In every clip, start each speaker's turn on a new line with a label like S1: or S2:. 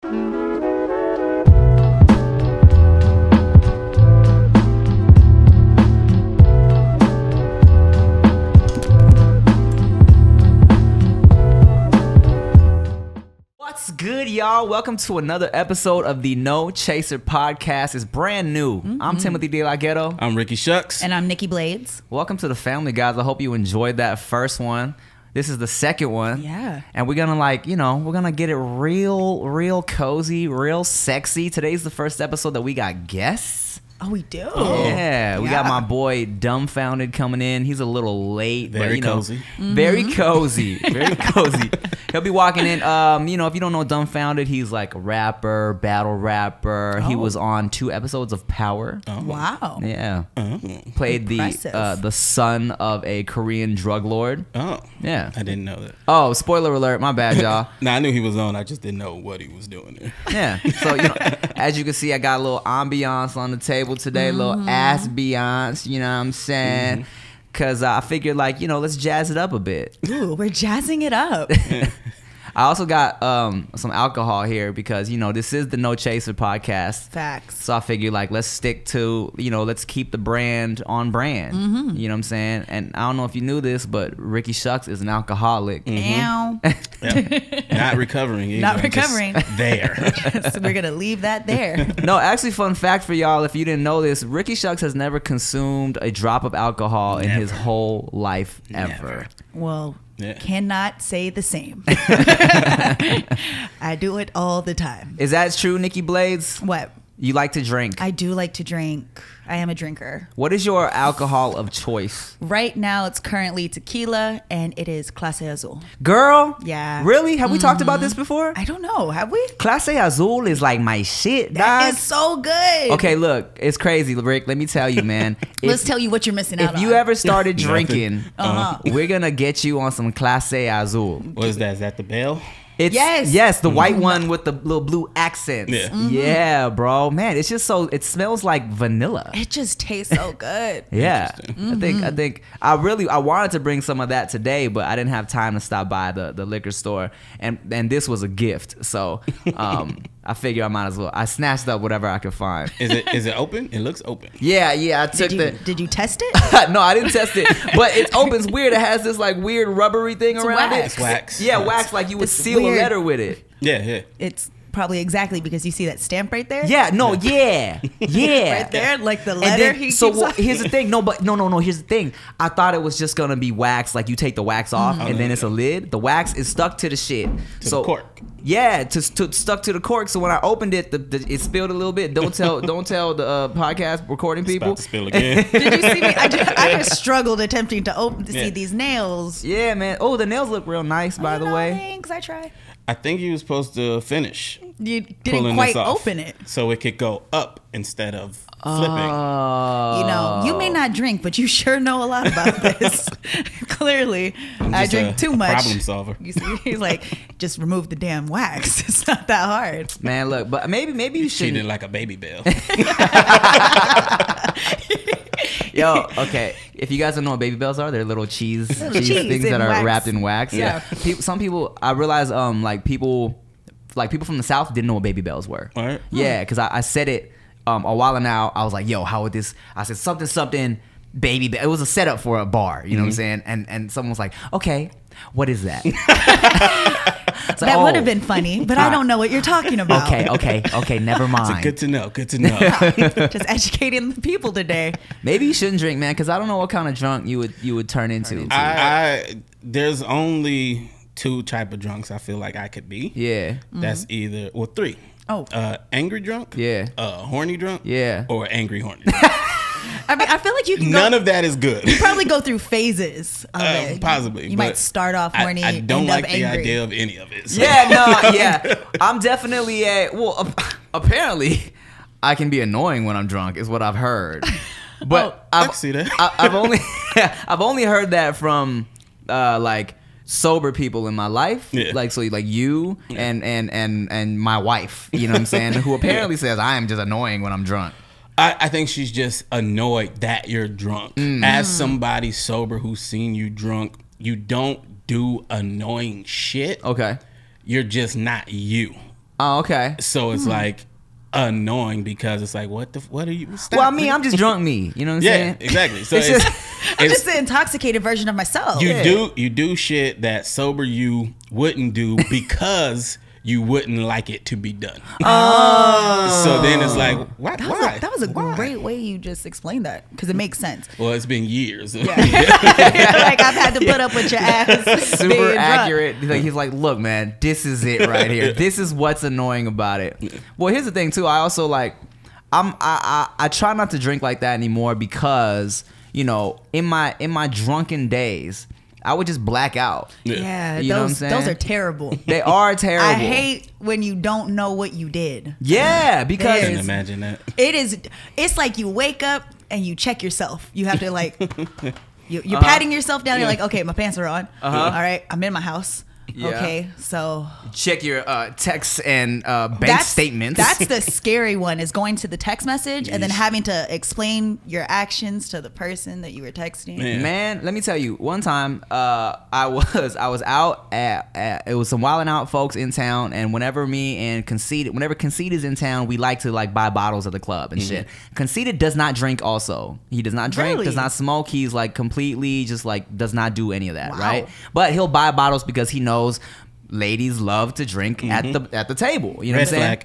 S1: What's good, y'all? Welcome to another episode of the No Chaser podcast. It's brand new. I'm Timothy De La Ghetto.
S2: I'm Ricky Shucks.
S3: And I'm Nikki Blades.
S1: Welcome to the family, guys. I hope you enjoyed that first one. This is the second one.
S3: Yeah.
S1: And we're gonna we're gonna get it real cozy, real sexy. Today's the first episode that we got guests.
S3: Oh, we do.
S1: Yeah, we got my boy Dumbfoundead coming in. He's a little late,
S2: Very
S1: but
S2: cozy.
S1: very cozy, very cozy. He'll be walking in. If you don't know Dumbfoundead, he's like a rapper, battle rapper. He was on 2 episodes of Power.
S3: Wow.
S1: Yeah, played the son of a Korean drug lord.
S2: Oh,
S1: yeah.
S2: I didn't know that.
S1: Oh, spoiler alert! My bad, y'all.
S2: Nah, I knew he was on. I just didn't know what he was doing there.
S1: Yeah. So as you can see, I got a little ambiance on the table today, a little ass beyonce, you know what I'm saying? Because I figured, let's jazz it up a bit.
S3: Ooh, we're jazzing it up.
S1: I also got some alcohol here because, this is the No Chaser podcast.
S3: Facts.
S1: So I figured, let's stick to, let's keep the brand on brand. You know what I'm saying? And I don't know if you knew this, but Ricky Shucks is an alcoholic.
S3: Ow.
S2: Not recovering either.
S3: Not recovering.
S2: Just there.
S3: So we're going to leave that there.
S1: No, actually, fun fact for y'all, if you didn't know this, Ricky Shucks has never consumed a drop of alcohol in his whole life ever.
S2: Never.
S3: Well,
S2: Yeah.
S3: cannot say the same. I do it all the time.
S1: Is that true, Nikki Blades?
S3: What?
S1: You like to drink.
S3: I do like to drink. I am a drinker.
S1: What is your alcohol of choice?
S3: Right now, it's currently tequila, and it is Clase Azul.
S1: Girl?
S3: Yeah.
S1: Really? Have we talked about this before?
S3: I don't know. Have we?
S1: Clase Azul is like my shit, dog.
S3: That is so good.
S1: Okay, look, it's crazy, Rick. Let me tell you, man.
S3: Let's tell you what you're missing out on.
S1: If you ever started drinking,
S3: Uh-huh.
S1: we're gonna get you on some Clase Azul.
S2: What is that? Is that the bell?
S1: It's, yes, the white one with the little blue accents.
S2: Yeah.
S1: Yeah, bro. Man, it's just it smells like vanilla.
S3: It just tastes so good.
S1: Yeah, I think I wanted to bring some of that today, but I didn't have time to stop by the liquor store, and this was a gift, so I figure I might as well. I snatched up whatever I could find.
S2: Is it open? It looks open.
S1: Yeah. I took
S3: Did you test it?
S1: No, I didn't test it, but it opens weird. It has this weird rubbery thing around
S3: wax.
S1: it.
S2: Wax.
S1: Yeah, wax like you would
S3: It's
S1: seal
S3: weird.
S1: a letter with it.
S2: Yeah.
S3: It's probably exactly because you see that stamp right there.
S1: Yeah, no, yeah.
S3: Right there, like the letter.
S1: And then, here's the thing. No, here's the thing. I thought it was just gonna be wax, like you take the wax off and then it's a lid. The wax is stuck to the shit.
S2: To the cork.
S1: Yeah, stuck to the cork. So when I opened it, it spilled a little bit. Don't tell the podcast recording people.
S2: About to spill again.
S3: Did you see me? I just struggled attempting to see these nails.
S1: Yeah, man. Oh, the nails look real nice, by the way.
S3: Thanks, I try.
S2: I think you were supposed to finish.
S3: You didn't
S2: pulling
S3: quite
S2: this off
S3: open it.
S2: so it could go up instead of flipping.
S3: You may not drink, but you sure know a lot about this. Clearly,
S2: I'm
S3: I
S2: just
S3: drink too much.
S2: Problem solver.
S3: You see, he's like, just remove the damn wax. It's not that hard.
S1: Man, look, but maybe you should.
S2: Treated like a baby bell.
S1: Yo, okay. If you guys don't know what baby bells are, they're little cheese things
S3: in
S1: that are
S3: wax.
S1: wrapped in wax.
S3: Yeah.
S1: Some people, I realize, people from the South didn't know what baby bells were.
S2: All right.
S1: Yeah, because I said it a while now. I was like, yo, how would this? I said something baby bell. It was a setup for a bar. You know what I'm saying? And someone was like, okay, what is that? So,
S3: That would have been funny, but I don't know what you're talking about.
S1: Okay, never mind.
S2: Good to know. Good to know.
S3: Just educating the people today.
S1: Maybe you shouldn't drink, man, because I don't know what kind of drunk you would turn into.
S2: There's only 2 type of drunks I feel like I could be.
S1: Yeah.
S2: That's either 3.
S3: Oh.
S2: Angry drunk.
S1: Yeah.
S2: Horny drunk.
S1: Yeah.
S2: Or angry horny.
S3: I mean, I feel like you can
S2: None of that is good.
S3: You probably go through phases of it.
S2: Possibly.
S3: You might start off horny,
S2: I don't
S3: end
S2: like
S3: up
S2: the
S3: angry.
S2: idea of any of it. So.
S1: Yeah. I'm definitely apparently I can be annoying when I'm drunk is what I've heard. But
S2: I can see that.
S1: I've only heard that from sober people in my life, like you and my wife, you know what I'm saying, who apparently says I am just annoying when I'm drunk.
S2: I think she's just annoyed that you're drunk. As somebody sober who's seen you drunk, you don't do annoying shit.
S1: Okay.
S2: You're just not you.
S1: Oh, okay.
S2: So it's like annoying because it's like, what are you? Stop.
S1: Well, I mean, I'm just drunk me. You know what I'm saying?
S2: Yeah, exactly. So
S3: I'm just the intoxicated version of myself.
S2: You do shit that sober you wouldn't do because you wouldn't like it to be done.
S3: Oh.
S2: So then it's like, what? Why?
S3: That was a great way you just explained that, because it makes sense.
S2: Well, it's been years.
S3: Yeah. Like, I've had to put up with your ass.
S1: Super accurate. He's like, look, man, this is it right here. This is what's annoying about it. Well, here's the thing too. I also like, I try not to drink like that anymore because, you know, in my drunken days, I would just black out.
S3: Yeah,
S1: you know what I'm saying?
S3: Those are terrible.
S1: They are terrible.
S3: I hate when you don't know what you did.
S1: Yeah, because
S2: I can imagine that.
S3: It's like you wake up and you check yourself. You have to like, you're patting yourself down. You're like, okay, my pants are on. All right, I'm in my house. Yeah. Okay, so
S1: check your texts and bank statements.
S3: That's the scary one, is going to the text message and then having to explain your actions to the person that you were texting.
S1: Man, let me tell you, one time I was out at it was some Wildin' Out folks in town, and whenever Conceited is in town, we like to like buy bottles at the club and shit. Conceited does not drink also. He does not drink, does not smoke. He's like completely just like does not do any of that, right? But he'll buy bottles because he knows ladies love to drink at the table. You know what I'm saying?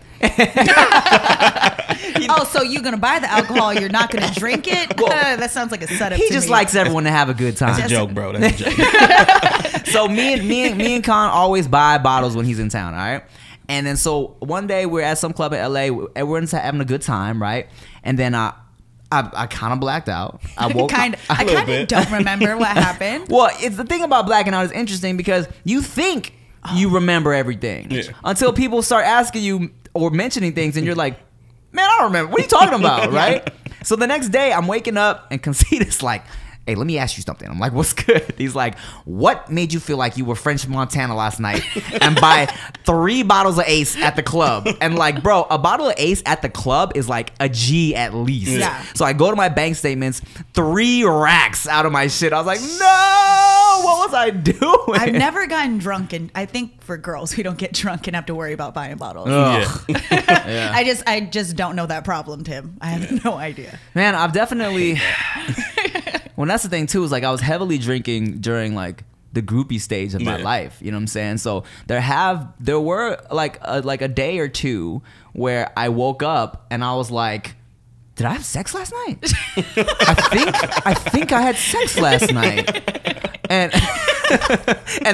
S3: Oh, so you're gonna buy the alcohol, you're not gonna drink it? Well, that sounds like a setup.
S1: He just likes everyone to have a good time.
S2: That's a joke, bro. That's a joke.
S1: So me and Con always buy bottles when he's in town. All right. And then so one day we're at some club in LA. Everyone's having a good time, right? And then I kind of blacked out. I woke
S3: I kind of don't remember what happened.
S1: Well, it's the thing about blacking out is interesting because you think you remember everything until people start asking you or mentioning things, and you're like, man, I don't remember. What are you talking about, right? So the next day, I'm waking up, and Conceited like, hey, let me ask you something. I'm like, what's good? He's like, what made you feel like you were French Montana last night and buy 3 bottles of Ace at the club? And like, bro, a bottle of Ace at the club is like a G at least.
S3: Yeah.
S1: So I go to my bank statements, 3 racks out of my shit. I was like, no, what was I doing?
S3: I've never gotten drunk, and I think for girls, we don't get drunk and have to worry about buying bottles.
S1: Yeah.
S3: I just don't know that problem, Tim. I have no idea.
S1: Man, I've definitely... Well, that's the thing too, is like I was heavily drinking during like the groupie stage of my life. You know what I'm saying? So there were like a day or two where I woke up and I was like, did I have sex last night? I think I had sex last night. And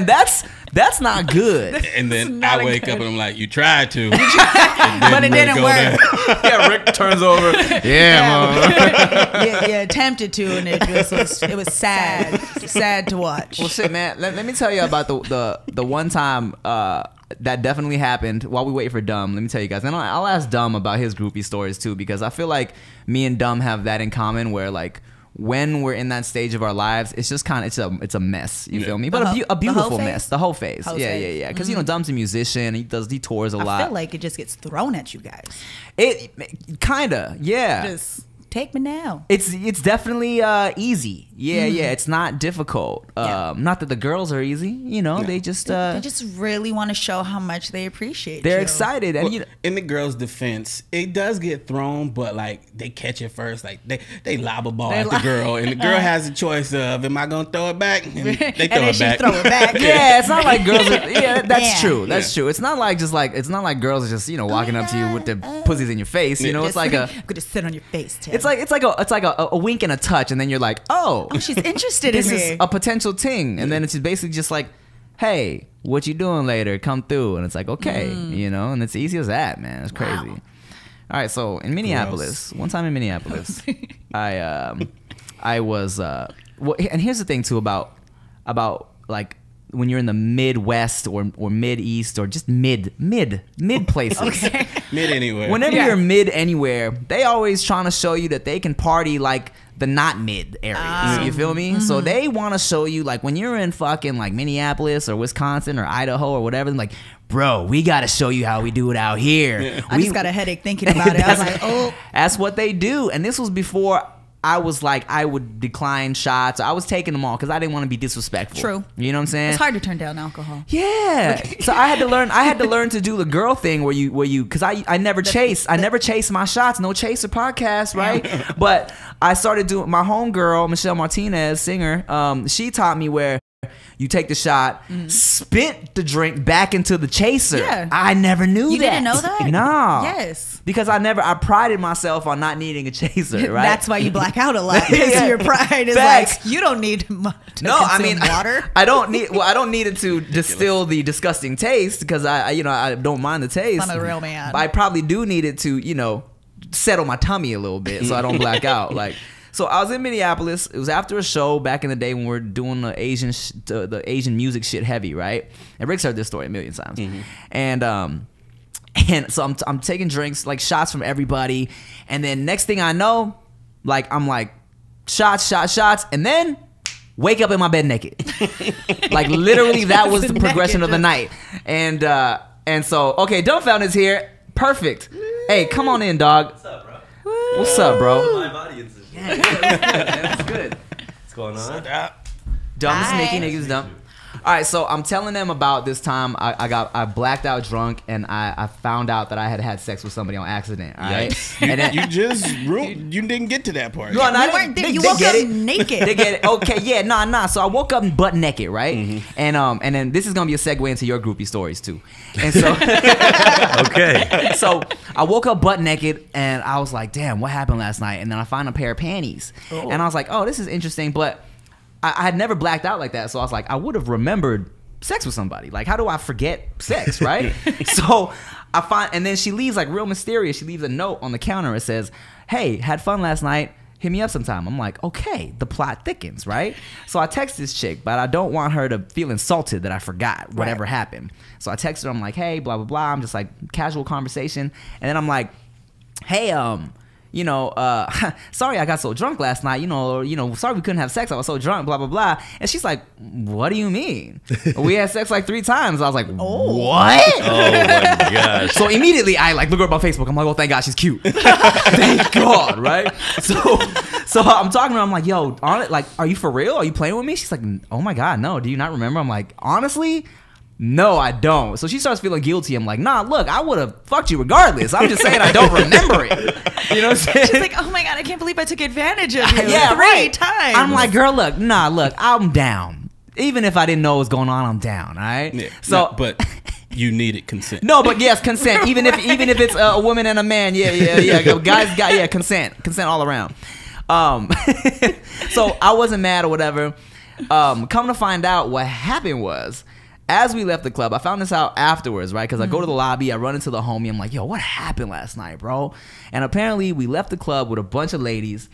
S1: that's not good.
S2: And then I wake up and I'm like, you tried to.
S3: But it didn't work.
S1: Yeah, Rick turns over.
S3: Yeah, attempted to, and it was sad to watch.
S1: Well, shit, man. Let me tell you about the one time that definitely happened while we wait for Dumb. Let me tell you guys. And I'll ask Dumb about his groupie stories too, because I feel like me and Dumb have that in common, where like when we're in that stage of our lives, it's just kind of it's a mess. You feel me? But a beautiful mess. The whole phase. Yeah. Because you know, Dumb's a musician. He tours a lot.
S3: I feel like it just gets thrown at you guys.
S1: It kinda, yeah.
S3: Just take me now.
S1: It's definitely easy. Yeah. It's not difficult. Not that the girls are easy. You know, they just
S3: really want to show how much they appreciate.
S1: They're
S3: you.
S1: excited, and
S2: well, in the girls' defense, it does get thrown, but like they catch it first. Like they lob a ball at the girl, and the girl has a choice of, am I gonna throw it back? And they throw it back.
S3: Throw it back.
S1: Yeah, it's not like girls. That's true. That's true. It's not like it's not like girls are just walking up to you with their pussies in your face. You know, it's like
S3: I'm gonna sit on your face, Tim.
S1: It's like a wink and a touch, and then you're like, oh,
S3: she's interested in me.
S1: This is a potential ting, and then it's basically just like, hey, what you doing later? Come through, and it's like, okay, you know, and it's easy as that, man. It's crazy. Wow. All right, so in Minneapolis, one time in Minneapolis, I was well, and here's the thing too about like when you're in the Midwest or Mid East or just mid places.
S3: Okay.
S2: Mid anywhere.
S1: Whenever you're mid anywhere, they always trying to show you that they can party like the not mid areas. You feel me? So they want to show you, like, when you're in fucking like Minneapolis or Wisconsin or Idaho or whatever, like, bro, we got to show you how we do it out here.
S3: I just got a headache thinking about it. I was like, oh.
S1: That's what they do. And this was before I was like, I would decline shots. I was taking them all because I didn't want to be disrespectful.
S3: True.
S1: You know what I'm saying?
S3: It's hard to turn down alcohol.
S1: Yeah. So I had to learn to do the girl thing where you because I never chase my shots. No chaser podcast, right?
S3: Yeah.
S1: But I started doing, my homegirl Michelle Martinez, singer. She taught me where you take the shot, spit the drink back into the chaser.
S3: Yeah.
S1: I never knew
S3: You
S1: that.
S3: didn't know that?
S1: No.
S3: Yes.
S1: Because I prided myself on not needing a chaser, right?
S3: That's why you black out a lot.
S1: Yeah.
S3: Your pride is
S1: Facts.
S3: like, you don't need to consume water.
S1: I don't need it to distill the disgusting taste because I don't mind the taste.
S3: I'm a real man.
S1: But I probably do need it to, settle my tummy a little bit so I don't black out. Like, so I was in Minneapolis. It was after a show back in the day when we were doing the Asian music shit heavy, right? And Rick's heard this story a million times. And so I'm taking drinks, like shots from everybody, and then next thing I know, like I'm like shots, and then wake up in my bed naked. Like literally, that was the progression of the night. And so okay, Dumbfoundead's here. Perfect. Hey, come on in, dog.
S4: What's up, bro?
S1: What's up, bro?
S4: Live audience is
S1: Yeah, that's good.
S4: What's going on?
S1: Dumb is
S3: Hi.
S1: Nikki, niggas dumb. All right, so I'm telling them about this time I blacked out drunk and I found out that I had sex with somebody on accident. All right,
S2: and then, you just you didn't get to that part.
S1: No,
S3: You weren't there. You woke up naked.
S1: They get it. Okay, yeah, nah. So I woke up butt naked, right? And then this is gonna be a segue into your groupie stories too. And so
S4: Okay.
S1: so I woke up butt naked and I was like, damn, what happened last night? And then I find a pair of panties, and I was like, oh, this is interesting, but I had never blacked out like that, so I was like, I would have remembered sex with somebody. Like, how do I forget sex, right? So I find, and then she leaves like real mysterious. She leaves a note on the counter. It says, "Hey, had fun last night. Hit me up sometime." I'm like, okay, the plot thickens, right? So I text this chick, but I don't want her to feel insulted that I forgot whatever happened. So I text her. I'm like, hey, blah blah blah. I'm just like casual conversation, and then I'm like, hey, sorry I got so drunk last night, sorry we couldn't have sex, I was so drunk, blah, blah, blah. And she's like, what do you mean? We had sex like 3 times. I was like, what?
S4: Oh my gosh.
S1: So immediately I like look her up on Facebook. I'm like, oh, thank God she's cute. Thank God, right? So I'm talking to her. I'm like, yo, are you for real? Are you playing with me? She's like, oh my God, no. Do you not remember? I'm like, honestly, no, I don't. So she starts feeling guilty. I'm like, nah, look, I would have fucked you regardless. I'm just saying I don't remember it. You know what I'm saying?
S3: She's like, oh my God, I can't believe I took advantage of you.
S1: Yeah,
S3: 3
S1: right.
S3: times.
S1: I'm like, girl, look, I'm down. Even if I didn't know what was going on, I'm down. All right.
S2: Yeah,
S1: So,
S2: but you needed consent.
S1: no, but yes, consent. Even if it's a woman and a man, yeah. Guys got consent all around. So I wasn't mad or whatever. Come to find out, what happened was, as we left the club, I found this out afterwards, right? Because I go to the lobby, I run into the homie. I'm like, yo, what happened last night, bro? And apparently we left the club with a bunch of ladies,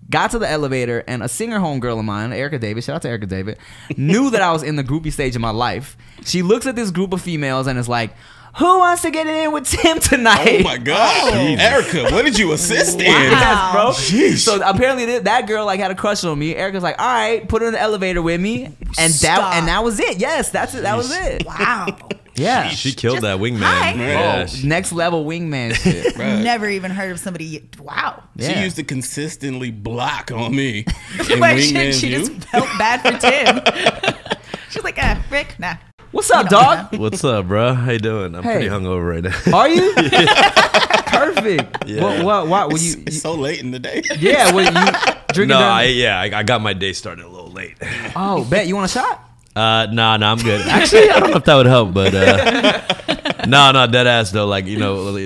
S1: got to the elevator, and a singer homegirl of mine, Erica David, shout out to Erica David, knew that I was in the groupie stage of my life. She looks at this group of females and is like, who wants to get it in with Tim tonight?
S2: Oh my God, Erica, what did you assist in?
S1: Yes, bro.
S2: Jeez.
S1: So apparently that girl like had a crush on me. Erica's like, all right, put her in the elevator with me, and that was it. Yes, that's it. That was it.
S3: wow.
S1: Yeah.
S4: She killed that wingman.
S3: Hi.
S4: Yeah,
S1: Oh, next level wingman shit.
S2: Bruh.
S3: Never even heard of somebody. Wow.
S1: Yeah.
S2: She used to consistently block on me. And
S3: But
S2: wingman
S3: she
S2: you.
S3: just felt bad for Tim. She's like, Rick, nah.
S1: What's up,
S3: You don't
S1: dog?
S3: know.
S4: What's up, bro? How you doing? I'm
S1: Hey.
S4: pretty hungover right now.
S1: Are you? Perfect.
S4: Yeah.
S1: What? Were you?
S2: It's so late in the day.
S1: Yeah. Were you drinking?
S4: No,
S1: during-
S4: I got my day started a little late.
S1: Oh, bet you want a shot?
S4: Nah, I'm good. Actually, I don't know if that would help, but no, dead ass though. Like,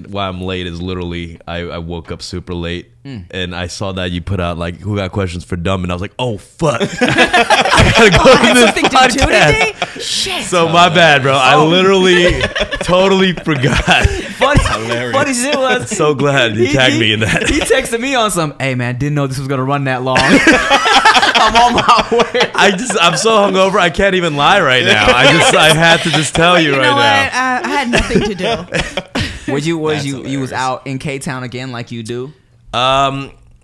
S4: why I'm late is literally I woke up super late and I saw that you put out like who got questions for dumb, and I was like, oh fuck, I gotta go to this
S3: Something to do today?
S4: podcast.
S3: Shit.
S4: So my bad, bro. I literally totally forgot.
S1: Funny shit was.
S4: So glad you tagged me in that.
S1: He texted me on some. Hey man, didn't know this was gonna run that long. I'm on my way.
S4: I'm so hungover. I can't even lie right now. I had to just tell you
S3: You
S4: right
S3: know what?
S4: now.
S3: I had nothing to do.
S1: Was you
S2: That's
S1: was
S2: hilarious.
S1: out in K-Town again like you do?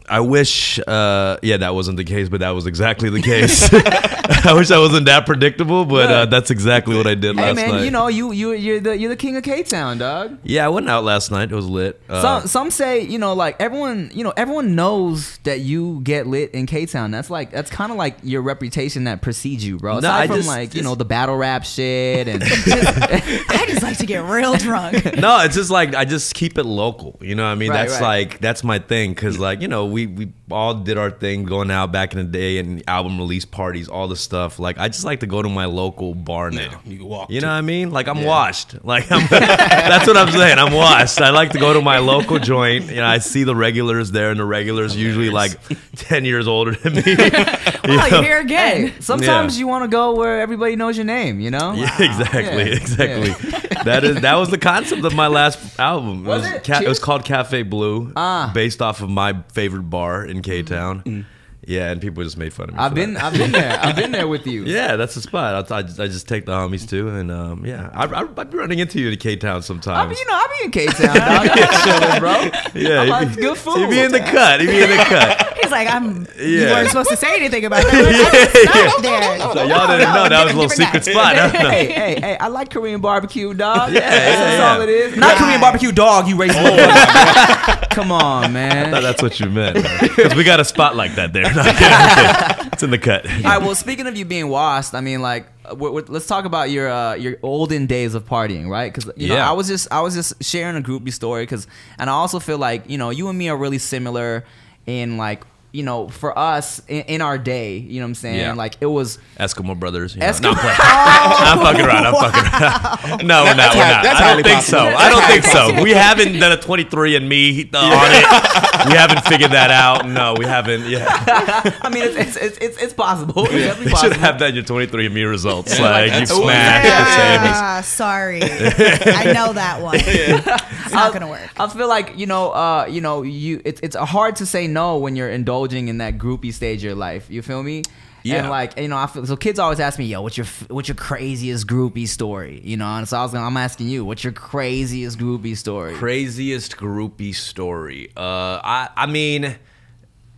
S4: I wish, that wasn't the case, but that was exactly the case. I wish I wasn't that predictable, but that's exactly what I did last night.
S1: You know, you're the king of K-Town, dog.
S4: Yeah, I went out last night. It was lit.
S1: Some say, you know, like everyone knows that you get lit in K-Town. That's kind of like your reputation that precedes you, bro. Aside from the battle rap shit and
S3: I just like to get real drunk.
S4: No, it's just like I just keep it local. You know what I mean?
S1: Right.
S4: That's my thing, because like, you know, we all did our thing going out back in the day and album release parties, all the stuff. Like I just like to go to my local bar now.
S2: Yeah, you can walk.
S4: You know what I mean? Like I'm washed. Like that's what I'm saying. I'm washed. I like to go to my local joint. You know, I see the regulars there, and the regulars usually like 10 years older than me.
S3: You're here again.
S1: Hey, sometimes you want to go where everybody knows your name. You know?
S4: Yeah, exactly.
S1: Yeah.
S4: That was the concept of my last album.
S1: Was it?
S4: It was called Cafe Blue, based off of my favorite bar in K-Town. Yeah, and people just made fun of me.
S1: I've been there. I've been there with you.
S4: Yeah, that's the spot. I just take the homies too, and I'd be running into you in K-Town sometimes.
S1: I'll be in K-Town, dog. Chilling, bro.
S4: Yeah,
S1: it's good food.
S4: He'd be in the cut.
S3: He's like, you weren't supposed to say anything about that. There.
S4: So y'all didn't know that was a little secret spot.
S1: Hey, I like Korean barbecue, dog.
S4: That's
S1: all it is.
S2: Not Korean barbecue, dog. You racist.
S1: Come on, man.
S4: I thought that's what you meant. Because we got a spot like that there. It's in the cut.
S1: All right. Well, speaking of you being washed, I mean, like, let's talk about your olden days of partying, right? Because you know, I was just sharing a groupie story, and I also feel like, you know, you and me are really similar in, like, you know, for us in our day, you know what I'm saying?
S4: Yeah.
S1: Like it was
S4: Eskimo Brothers.
S1: Eskimo.
S4: No, I'm fucking around. No, we're not. I don't think so. I don't think so. We haven't done a 23andMe on it. We haven't figured that out. No, we haven't. Yeah.
S1: I mean, it's possible. It's
S4: You should have done your 23andMe results.
S1: Yeah.
S4: Like you smashed
S3: Yeah, sorry. I know that one. It's not gonna work.
S1: I feel like it's hard to say no when you're indulging in that groupie stage of your life. You feel me?
S4: Yeah.
S1: And like, you know, I feel so. Kids always ask me, "Yo, what's your craziest groupie story?" You know, and so I'm asking you, what's your craziest groupie story?
S4: Craziest groupie story. I mean,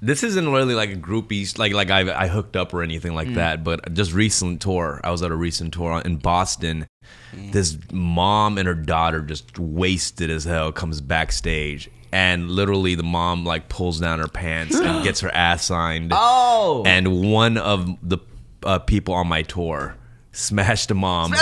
S4: this isn't really like a groupie, like I hooked up or anything like that, but just recent tour. I was at a recent tour in Boston. This mom and her daughter, just wasted as hell, comes backstage, and literally the mom like pulls down her pants and gets her ass signed.
S1: Oh!
S4: And one of the people on my tour smashed the mom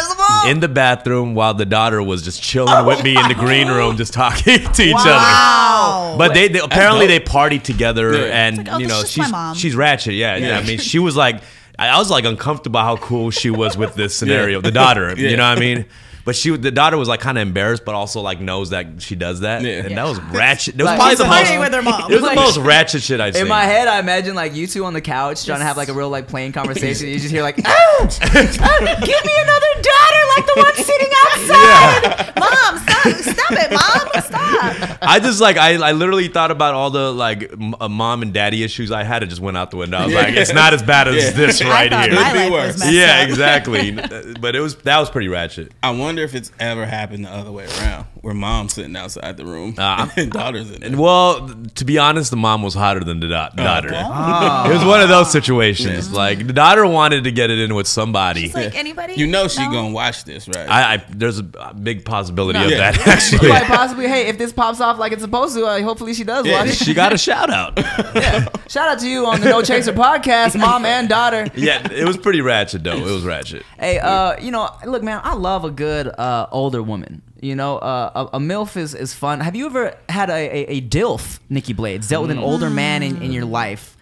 S1: in
S4: the bathroom while the daughter was just chilling with me in the green room, just talking to each other. But they apparently they partied together, and
S3: like,
S4: you know,
S3: she's
S4: ratchet. Yeah. I mean, she was like, I was like uncomfortable how cool she was with this scenario. The daughter, you know what I mean? But the daughter was like kind of embarrassed, but also like knows that she does that, and that was ratchet. It was
S1: Like,
S4: probably
S3: She's
S4: the most.
S3: fighting with her mom.
S4: It was the most ratchet shit I've seen.
S1: In my head, I imagine like you two on the couch trying to have like a real like plain conversation. You just hear like, "Oh, give me another daughter like the one sitting outside."
S3: Mom, stop it, Mom, stop.
S4: I just like I literally thought about all the like mom and daddy issues I had. It just went out the window. I was like, it's not as bad as this right
S3: I thought
S4: here.
S3: my
S2: Could be
S3: life
S2: worse.
S3: was messed
S4: Yeah,
S3: up.
S4: exactly. But that was pretty ratchet.
S2: I wonder if it's ever happened the other way around, where mom's sitting outside the room and daughter's in there.
S4: Well, to be honest, the mom was hotter than the daughter.
S2: Okay.
S4: It was one of those situations. Like the daughter wanted to get it in with somebody.
S3: She's like, anybody?
S2: You know she
S3: No?
S2: gonna watch this, right?
S4: There's a big possibility of
S2: Yeah.
S4: that actually.
S1: Like possibly, hey, if this pops off like it's supposed to, hopefully she does watch it.
S4: She got a shout out.
S1: Yeah. Shout out to you on the No Chaser podcast, mom and daughter.
S4: Yeah, it was pretty ratchet though. It was ratchet.
S1: Hey, you know, look, man, I love a good older woman. You know, a MILF is fun. Have you ever had a DILF, Nikki Blades, dealt with an older man in your life?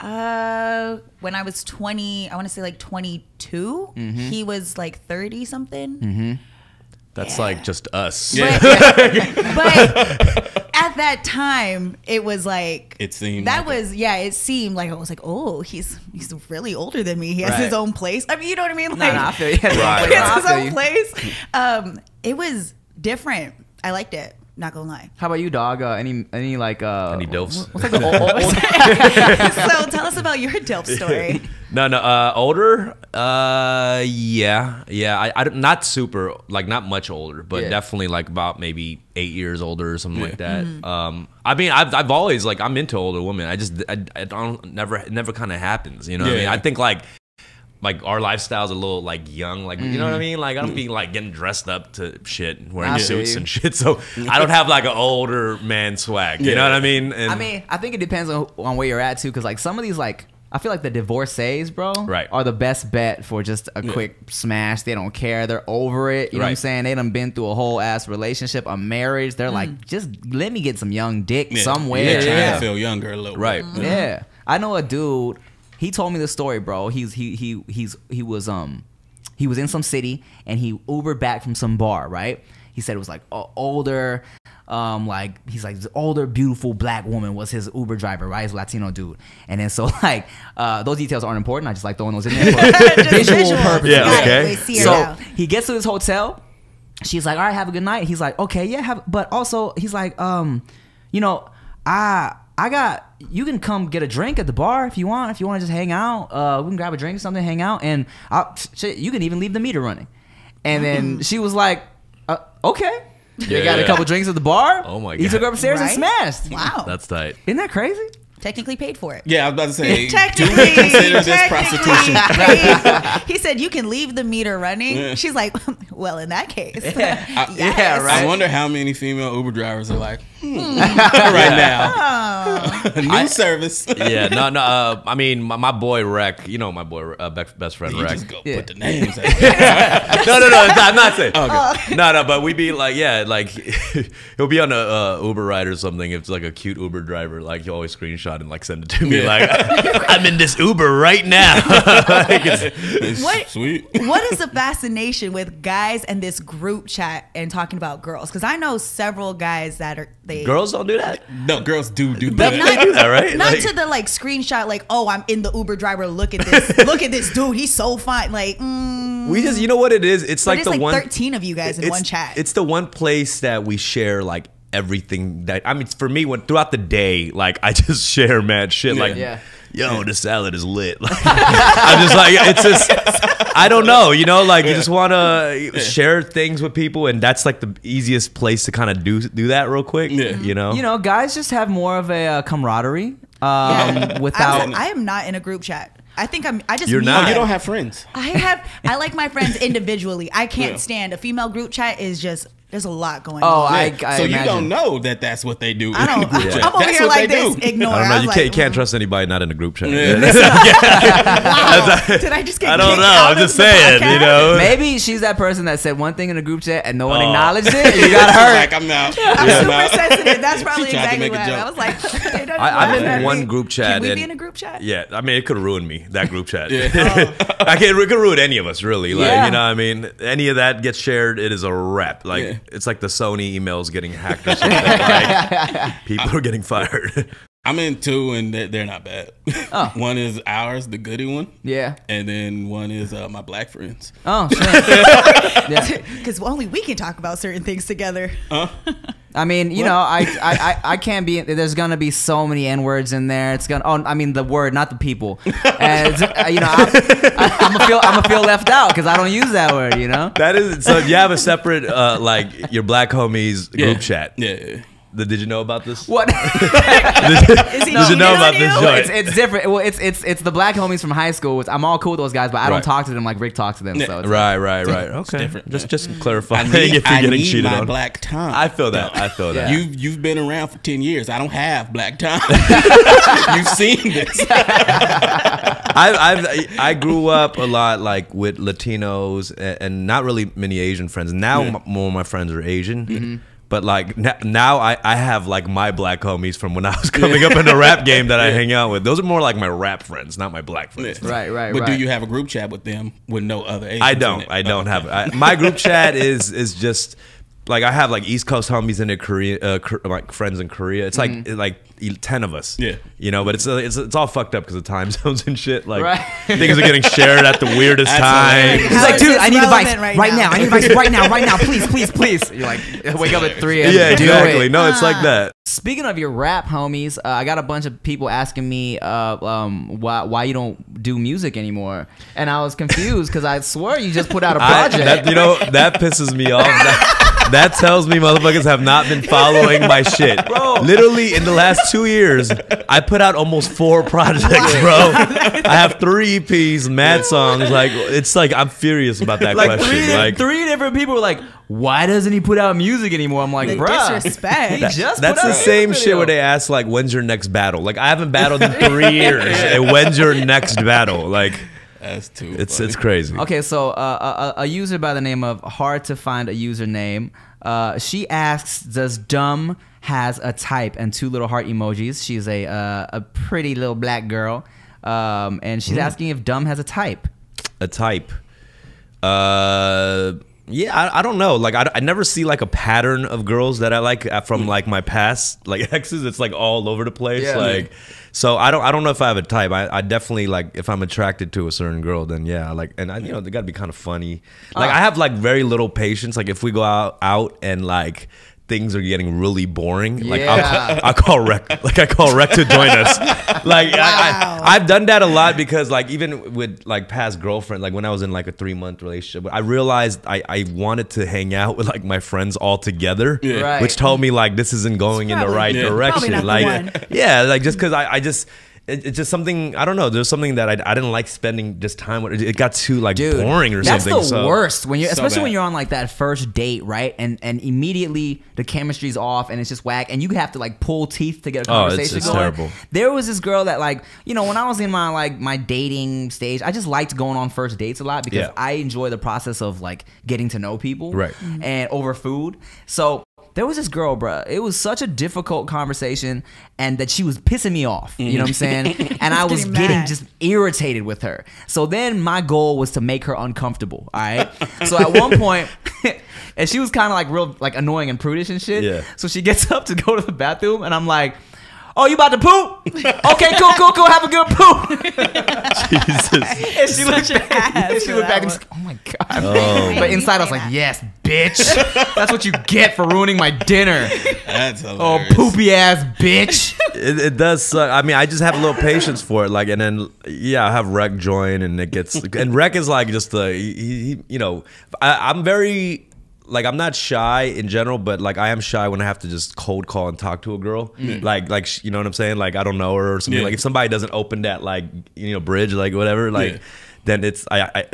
S3: When I was 20, I want to say like 22. He was like 30 something.
S4: That's like just us.
S2: Yeah.
S3: But at that time, it was like
S2: It seemed
S3: that
S2: like
S3: was it seemed like I was like, oh, he's really older than me. He has
S1: Right.
S3: his own place. I mean, you know what I mean? Like,
S1: No, I feel you.
S4: Right.
S3: he has his
S1: I feel
S3: own
S1: you.
S3: place. It was different. I liked it. Not gonna lie.
S1: How about you, dog? Any like
S4: Any DILFs?
S1: What's like the old
S3: So tell us about your DILF story.
S4: No. Older? Yeah. I not super, like not much older, but definitely like about maybe 8 years older or something like that. I mean, I've always like I'm into older women. I don't it never kind of happens. You know what I mean? I think like our lifestyle's a little like young, like you know what I mean? Like I don't be like getting dressed up to shit, wearing suits and shit. So I don't have like an older man swag. You know what I mean? And
S1: I think it depends on where you're at too, because like some of these like I feel like the divorcees, bro, are the best bet for just a quick smash. They don't care. They're over it. You know what I'm saying? They done been through a whole ass relationship, a marriage. They're like, just let me get some young dick somewhere.
S2: Trying to feel younger a little bit.
S1: Yeah. I know a dude. He told me the story, bro. He was in some city and he Ubered back from some bar, right? He said it was like older, he's like this older, beautiful black woman was his Uber driver, right? He's a Latino dude. And then so like those details aren't important. I just like throwing those in there for visual purposes.
S4: Yeah, okay.
S1: So he gets to his hotel. She's like, all right, have a good night. He's like, okay, yeah, but also he's like, you know, you can come get a drink at the bar if you want. If you want to just hang out, we can grab a drink or something, hang out, and you can even leave the meter running. And then she was like, okay. They got a couple drinks at the bar.
S4: Oh my god!
S1: He took her upstairs and smashed.
S3: Wow,
S4: that's tight.
S1: Isn't that crazy?
S3: Technically paid for it.
S2: Yeah, I was about to say, do we consider this prostitution?
S3: He said you can leave the meter running. She's like, well, in that case, yes.
S1: Yeah, right.
S2: I wonder how many female Uber drivers are like, right now. New service.
S4: Yeah, no. I mean, my boy Rec, you know my boy best friend Rec.
S2: Just go put the names out.
S4: No, I'm not saying. Okay. No, but we be like, like he'll be on a Uber ride or something. If it's like a cute Uber driver, like he'll always screenshot and like send it to me. Like, I'm in this Uber right now. Like,
S2: it's sweet.
S3: What is the fascination with guys and this group chat and talking about girls? Because I know several guys that are
S4: girls don't do that.
S2: No, girls do
S3: but
S2: that.
S3: Not,
S4: do that, right?
S3: Not
S4: like,
S3: to the like screenshot, like, oh, I'm in the Uber driver. Look at this. Look at this dude. He's so fine. Like,
S4: we just, you know what it is? It's like the one
S3: 13 of you guys in one chat.
S4: It's the one place that we share like everything that, I mean, for me, throughout the day, like I just share mad shit. Like, yo, this salad is lit. Like, I'm just like, it's just, I don't know, you know, like you just want to share things with people, and that's like the easiest place to kind of do that real quick. You know,
S1: guys just have more of a camaraderie. Without,
S3: I am not in a group chat. I think I just
S4: You're not.
S2: You don't have friends.
S3: I like my friends individually. I can't stand a female group chat. Is just there's a lot going on.
S2: So you don't know that that's what they do.
S3: I don't.
S2: In the group chat.
S3: I'm over
S2: that's
S3: here
S2: what
S3: like
S2: they
S3: this.
S2: do.
S3: Ignore.
S4: I don't know. You can't trust anybody not in a group chat.
S3: Wow. Did I just get?
S4: I don't know.
S3: I'm
S4: just saying. You know,
S1: maybe she's that person that said one thing in a group chat and no one acknowledged it. And you got hurt.
S2: Like, I'm out.
S3: I'm super sensitive. That's probably
S2: She tried to
S3: exactly
S2: make a
S3: what
S2: joke.
S3: I was like.
S4: I'm in one group chat.
S3: Can we be in a group chat?
S4: Yeah, I mean, it could ruin me. That group chat. It could ruin any of us, really. Like, you know, what I mean, any of that gets shared, it is a wrap. Like, it's like the Sony emails getting hacked or something. Like, people are getting fired.
S2: I'm in two, and they're not bad. One is ours, the goody one.
S1: Yeah.
S2: And then one is my black friends.
S1: Oh, shit.
S3: Because only we can talk about certain things together.
S1: I mean, you know, I can't be. There's gonna be so many N words in there. It's gonna. Oh, I mean the word, not the people. And you know, I'm gonna feel left out because I don't use that word. You know.
S4: That is. So you have a separate like your black homies group chat.
S2: Yeah.
S4: Did you know about this?
S1: What?
S3: Is he
S4: Did you know about this joint?
S1: It's different. Well, it's the black homies from high school. I'm all cool with those guys, but I don't talk to them like Rick talks to them. So it's
S4: right. Okay.
S2: different.
S4: Just clarifying
S2: I need,
S4: if you're getting cheated
S2: my
S4: on.
S2: black time.
S4: I feel that. I feel that.
S2: You've been around for 10 years. I don't have black time. You've seen this.
S4: I grew up a lot like with Latinos and not really many Asian friends. Now more of my friends are Asian. But like now I have like my black homies from when I was coming up in the rap game that I hang out with. Those are more like my rap friends, not my black friends.
S1: Right.
S2: But do you have a group chat with them with no other Asians?
S4: I don't have my group chat is just like I have like East Coast homies in Korea, like friends in Korea. It's like 10 of us. Yeah, you know, but it's all fucked up because of time zones and shit. Like things are getting shared at the weirdest times.
S1: He's like, dude, I need advice right now. I need advice right now. Please. You're like, wake up at 3 a.m.
S4: Yeah, exactly. No, it's like that.
S1: Speaking of your rap, homies, I got a bunch of people asking me why you don't do music anymore, and I was confused because I swear you just put out a project.
S4: That pisses me off. That tells me motherfuckers have not been following my shit. Bro. Literally, in the last 2 years, I put out almost 4 projects, bro. I have 3 EPs, mad songs. Like, it's like, I'm furious about that question.
S1: Three different people were like, why doesn't he put out music anymore? I'm like, bruh.
S3: Disrespect.
S4: That's the same shit where they ask, like, when's your next battle? Like, I haven't battled in 3 years. And when's your next battle? Like,
S2: that's too
S4: it's crazy.
S1: Okay, so a user by the name of Hard to Find a Username, she asks, does Dumb has a type, and 2 little heart emojis. She's a pretty little black girl, and she's asking if Dumb has a type.
S4: A type. Yeah, I don't know. Like, I never see like a pattern of girls that I like from like my past like exes. It's like all over the place. Yeah. Like, so I don't know if I have a type. I definitely, like, if I'm attracted to a certain girl, then yeah, like, and they gotta be kind of funny. Like, I have like very little patience. Like, if we go out and like things are getting really boring, like I call Rec. Like, I call Rec to join us. Like, wow. I've done that a lot because, like, even with like past girlfriend, like when I was in like a 3-month relationship, I realized I wanted to hang out with like my friends all together, which told me like this isn't going in the right direction. Like, like just because I just. It's just something, I don't know. There's something that I didn't like spending just time with. It got too like boring or something.
S1: That's the worst when you're, especially when you're on like that first date, right? And immediately the chemistry's off and it's just whack, and you have to like pull teeth to get a conversation
S4: it's
S1: going.
S4: Terrible.
S1: There was this girl that, like, when I was in my dating stage, I just liked going on first dates a lot because I enjoy the process of like getting to know people,
S4: right?
S1: And over food. So there was this girl, bruh. It was such a difficult conversation, and that she was pissing me off. You know what I'm saying? And I was getting just irritated with her. So then my goal was to make her uncomfortable. All right. So at one point, and she was kind of like real like annoying and prudish and shit. Yeah. So she gets up to go to the bathroom, and I'm like, oh, you about to poop? Okay, cool. Have a good poop.
S4: Jesus.
S1: And she looked back and she's like, oh my God. Oh. But inside I was like, yes, bitch. That's what you get for ruining my dinner.
S2: That's hilarious.
S1: Oh, poopy ass bitch.
S4: It does suck. I mean, I just have a little patience for it. Like, and then, I have Rec join, and it gets, and Rec is like just I'm very, like, I'm not shy in general, but like I am shy when I have to just cold call and talk to a girl. Like you know what I'm saying? Like, I don't know her or something. Like, if somebody doesn't open that like bridge, like whatever, like then it's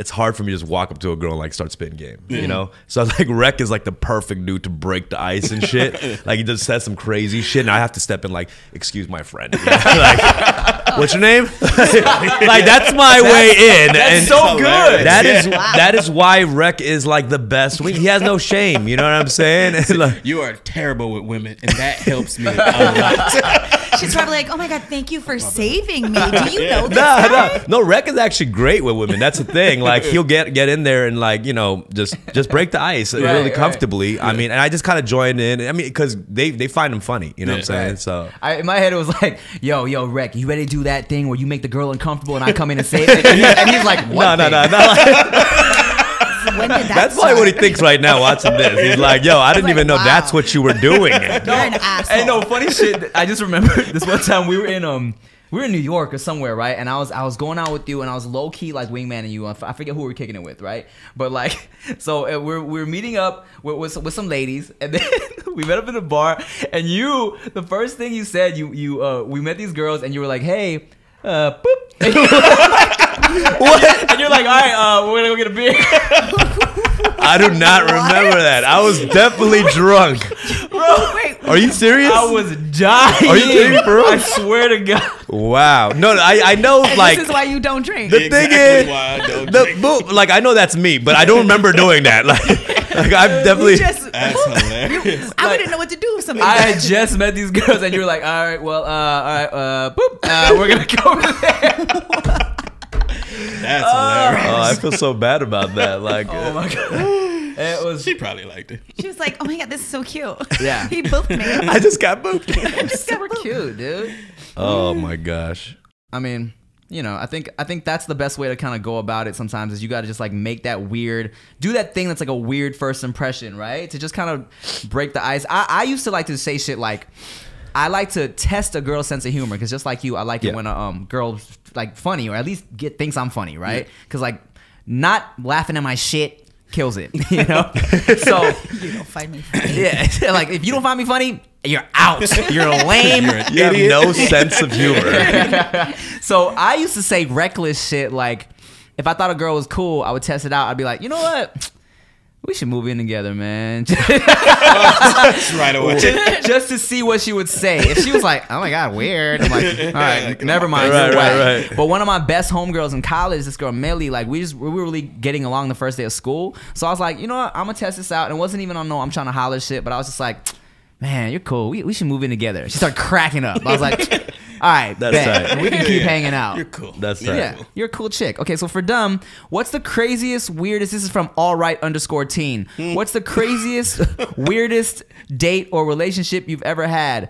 S4: hard for me to just walk up to a girl and like start spitting game. You know? So like Rec is like the perfect dude to break the ice and shit. Like, he just says some crazy shit, and I have to step in like, excuse my friend. Like, what's your name? Like, that's my way in.
S1: That's
S4: and
S1: so good.
S4: That is why Rec is like the best. He has no shame. You know what I'm saying? Like,
S2: you are terrible with women, and that helps me a lot.
S3: She's probably like, oh my God, thank you for saving me. Do you know this?
S4: No, Rec is actually great with women. That's the thing. Like, he'll get in there and like, just break the ice really comfortably. Yeah. I mean, and I just kind of joined in. I mean, because they find him funny. You know what I'm saying? Right. So
S1: in my head it was like, yo, Rec, you ready to do that thing where you make the girl uncomfortable and I come in and save it? And he's like, what? No.
S3: When did that
S4: That's
S3: start?
S4: probably what he thinks right now watching this. He's like, yo, I didn't even know that's what you were doing.
S3: You're an asshole.
S1: Hey, no, funny shit. I just remember this one time we were in New York or somewhere, right? And I was going out with you, and I was low key like wingmanning you. I forget who we were kicking it with, right? But like, so we're meeting up with some ladies, and then we met up in the bar. And the first thing you said, we met these girls, and you were like, hey, boop. And what? And you're like, all right, we're gonna go get a beer.
S4: I do not remember that. I was definitely drunk.
S1: Bro, wait.
S4: Are you serious?
S1: I was dying.
S4: Are you kidding, bro?
S1: I swear to God.
S4: Wow. No, I know,
S3: and
S4: like,
S3: this is why you don't drink.
S4: The thing is, like, I know that's me, but I don't remember doing that. Like I've definitely.
S2: That's hilarious.
S3: I wouldn't know what to do with something.
S1: I had just met these girls, and you were like, all right, well, boop. We're gonna go over there.
S2: That's hilarious.
S4: Oh, I feel so bad about that. Like,
S1: oh my God.
S2: She probably liked it.
S3: She was like, "Oh my God, this is so cute."
S1: Yeah,
S3: he booped me.
S4: I just got booped.
S1: Super cute, dude.
S4: Oh my gosh.
S1: I mean, I think that's the best way to kind of go about it. Sometimes is you got to just like make that do that thing that's like a weird first impression, right? To just kind of break the ice. I used to like to say shit like, I like to test a girl's sense of humor because just like you, I like it when a girl's like funny or at least thinks I'm funny, right? Because like not laughing at my shit kills it, you know. So
S3: you don't find me funny.
S1: Yeah, like if you don't find me funny, you're out. You're lame.
S4: You have no sense of humor.
S1: So I used to say reckless shit like if I thought a girl was cool, I would test it out. I'd be like, you know what? We should move in together, man.
S2: Right away.
S1: Just to see what she would say. If she was like, oh my God, weird. I'm like, all right, never mind.
S4: Right.
S1: But one of my best homegirls in college, this girl, Millie, like we were really getting along the first day of school. So I was like, you know what? I'm going to test this out. And it wasn't even on I'm trying to holler shit. But I was just like, man, you're cool. We should move in together. She started cracking up. I was like, all right,
S4: that's
S1: bet.
S4: right.
S1: We can keep hanging out.
S2: You're cool.
S4: That's right.
S1: Yeah, you're a cool chick. Okay, so for Dumb, what's the craziest, weirdest? This is from allright_teen. What's the craziest, weirdest date or relationship you've ever had?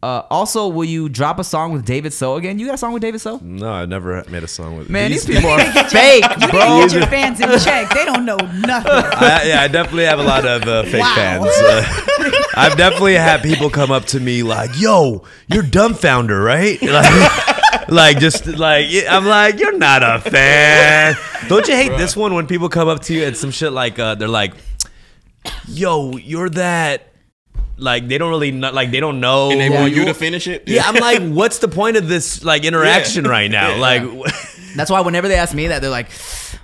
S1: Also, will you drop a song with David So again? You got a song with David So?
S4: No, I never made a song with.
S1: Man, these people are fake,
S3: You
S1: bro.
S3: need to get your fans in check. They don't know nothing.
S4: I definitely have a lot of fake fans. I've definitely had people come up to me like, "Yo, you're Dumbfoundead, right?" I'm like, "You're not a fan." Don't you hate this one when people come up to you and some shit like they're like, "Yo, you're that." Like they don't really know, like they don't know,
S2: and they want you to finish it.
S4: Yeah, I'm like, what's the point of this like interaction right now? Like,
S1: that's why whenever they ask me that, they're like,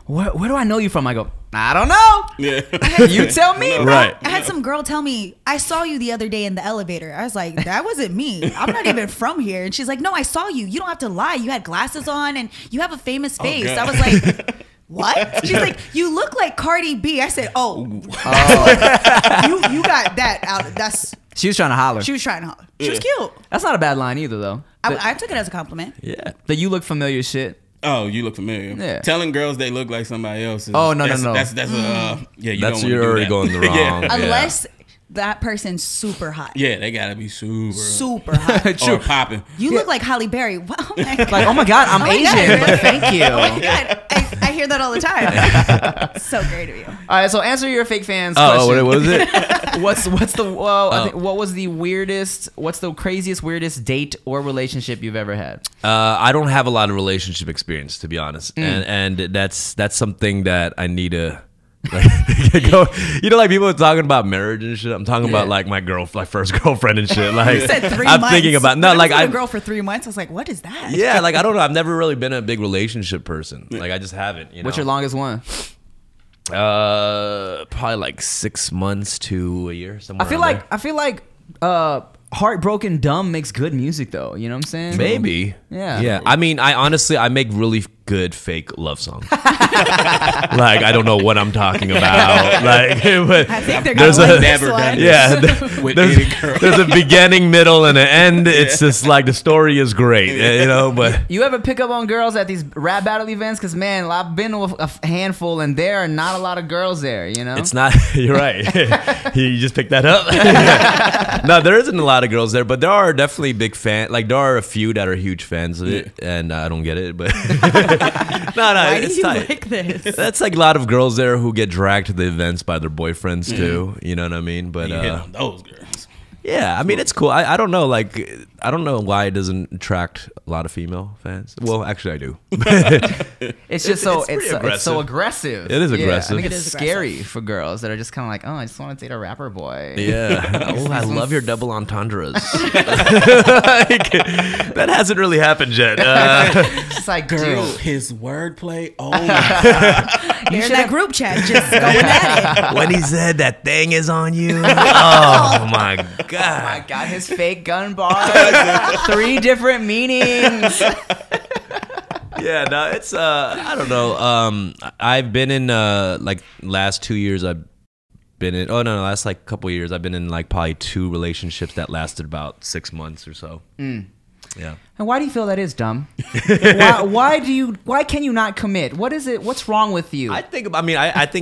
S1: where do I know you from? I go, I don't know.
S2: Yeah,
S1: you tell me, bro.
S4: Right.
S3: I had some girl tell me, I saw you the other day in the elevator. I was like, that wasn't me. I'm not even from here. And she's like, no, I saw you. You don't have to lie. You had glasses on and you have a famous face. I was like, what? She's like, you look like Cardi B. I said, oh. You got that out. That's.
S1: She was trying to holler.
S3: She was trying to holler. She was cute.
S1: That's not a bad line either, though.
S3: I took it as a compliment.
S4: yeah,
S1: That you look familiar shit.
S2: Oh, you look familiar.
S1: Yeah.
S2: Telling girls they look like somebody else.
S1: Oh, no.
S2: That's you don't
S4: you're already going the wrong.
S2: Yeah.
S3: Unless that person's super hot.
S2: Yeah, they gotta be
S3: Super hot.
S1: True.
S2: or popping.
S3: You look like Halle Berry. Oh my God.
S1: Like, oh my God, I'm
S3: Oh my
S1: Asian,
S3: God,
S1: but
S3: really?
S1: thank you.
S3: Oh my God. I hear that all the time. So great of you.
S1: All right, so answer your fake fans
S4: Oh,
S1: question.
S4: what was it?
S1: What's the what was the weirdest? What's the craziest, weirdest date or relationship you've ever had?
S4: I don't have a lot of relationship experience, to be honest, and that's something that I need to. Like, you know, like people are talking about marriage and shit. I'm talking about like my first girlfriend and shit. Like,
S3: You said 3
S4: I'm
S3: months.
S4: thinking about
S3: When I was
S4: like
S3: with
S4: I
S3: a girl for 3 months. I was like, what is that?
S4: yeah, like I don't know. I've never really been a big relationship person. Like I just haven't. You know?
S1: What's your longest one?
S4: Probably like 6 months to a year. Somewhere.
S1: I feel like Heartbroken Dumb makes good music though. You know what I'm saying?
S4: Maybe.
S1: Yeah.
S4: I mean, I make really good fake love songs. Like I don't know what I'm talking about. Like, but
S3: I think they're
S4: there's
S3: gonna
S4: a
S3: like this
S2: never
S3: one.
S2: done
S4: yeah.
S2: with any girl.
S4: There's a beginning, middle, and an end. It's just like the story is great, you know. But
S1: You ever pick up on girls at these rap battle events? Because man, I've been with a handful, and there are not a lot of girls there. You know,
S4: it's not. You're right. You just picked that up. No, there isn't a lot of girls there, but there are definitely big fans. Like there are a few that are huge fans of it, and I don't get it. But no,
S3: Why
S4: it's
S3: do you
S4: tight.
S3: like this?
S4: That's like a lot of girls there who get dragged to the events by their boyfriends too. You know what I mean? But
S2: You hit on those girls.
S4: yeah, I mean it's cool. I don't know. Like I don't know why it doesn't attract a lot of female fans. Well, actually, I do.
S1: it's just so
S4: pretty
S1: it's so aggressive.
S4: It is
S1: Yeah,
S4: aggressive.
S1: I think
S3: It
S1: it's
S3: is
S1: scary for girls that are just kind of like, oh, I just want to date a rapper boy.
S4: Yeah. Oh, I love your double entendres. Like, that hasn't really happened yet.
S1: It's just like,
S2: Girl,
S1: dude,
S2: his wordplay. Oh my God.
S3: You're in that group chat just going at it.
S4: when he said that thing is on you. Oh my god.
S1: oh my God, his fake gun bars, 3 different meanings.
S4: Yeah, no, it's I don't know. I've been in like last 2 years last like couple years I've been in like probably 2 relationships that lasted about 6 months or so. Yeah.
S1: And why do you feel that is dumb? Why can you not commit? What is it? What's wrong with you?
S4: I think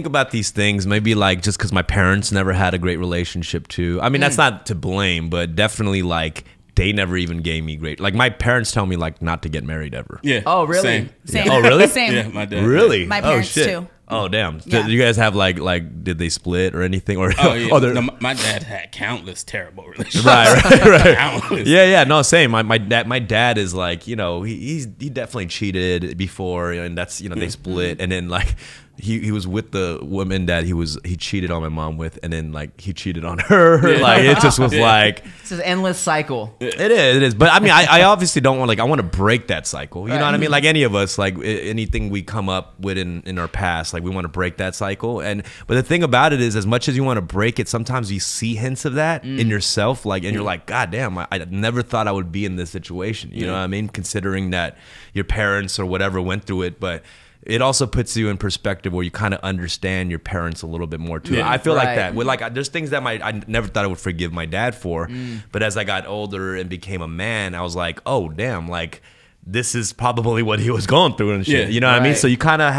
S4: about these things maybe like just because my parents never had a great relationship too. I mean, that's not to blame, but definitely like they never even gave me great. Like my parents tell me like not to get married ever.
S2: Yeah.
S1: Oh, really?
S2: Same.
S3: Same.
S4: Oh, really?
S3: Same.
S2: Yeah, my dad.
S4: Really?
S3: My parents
S4: oh, shit.
S3: too.
S4: Oh damn! Did you guys have like did they split or anything? Or
S2: oh yeah, no, my dad had countless terrible relationships.
S4: Right.
S2: Countless.
S4: Yeah. No, same. My dad is like, you know, he definitely cheated before, and that's, you know, they split, and then like he was with the woman that he cheated on my mom with, and then like he cheated on her. Like it just was like
S1: it's an endless cycle.
S4: It is. But I mean, I obviously don't want, like, I want to break that cycle. You know what I mean? Like any of us, like anything we come up with in our past, like we want to break that cycle. But the thing about it is, as much as you want to break it, sometimes you see hints of that in yourself, like, and you're like, God damn, I never thought I would be in this situation. You know what I mean? Considering that your parents or whatever went through it, but it also puts you in perspective where you kind of understand your parents a little bit more too. I feel like that. With like, there's things that I never thought I would forgive my dad for, but as I got older and became a man, I was like, oh damn, like this is probably what he was going through and shit. You know what I mean? So you kind of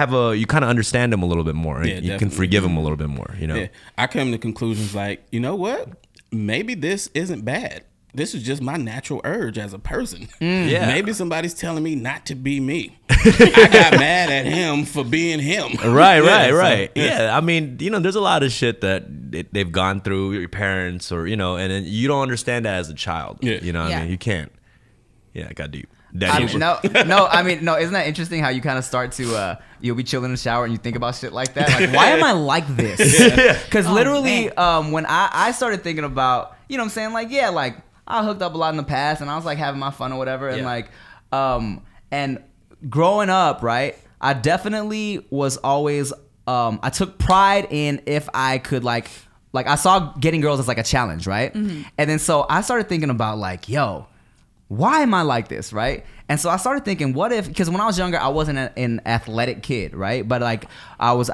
S4: understand him a little bit more. Yeah, you can forgive him a little bit more. You know? Yeah.
S2: I come to conclusions like, you know what? Maybe this isn't bad. This is just my natural urge as a person. Yeah. Maybe somebody's telling me not to be me. I got mad at him for being him.
S4: Right. Yeah, I mean, you know, there's a lot of shit that they've gone through, your parents, or, you know, and then you don't understand that as a child. Yeah. You know what I mean? You can't. Yeah, it got deep.
S1: Isn't that interesting how you kind of start to you'll be chilling in the shower and you think about shit like that, like, why am I like this? Because literally when I started thinking about, you know what I'm saying, like, yeah, like I hooked up a lot in the past and I was like having my fun or whatever, and like and growing up, right, I definitely was always I took pride in if I could like I saw getting girls as like a challenge, right? And then so I started thinking about like, yo, why am I like this, right? And so I started thinking, what if, because when I was younger, I wasn't an athletic kid, right? But like I was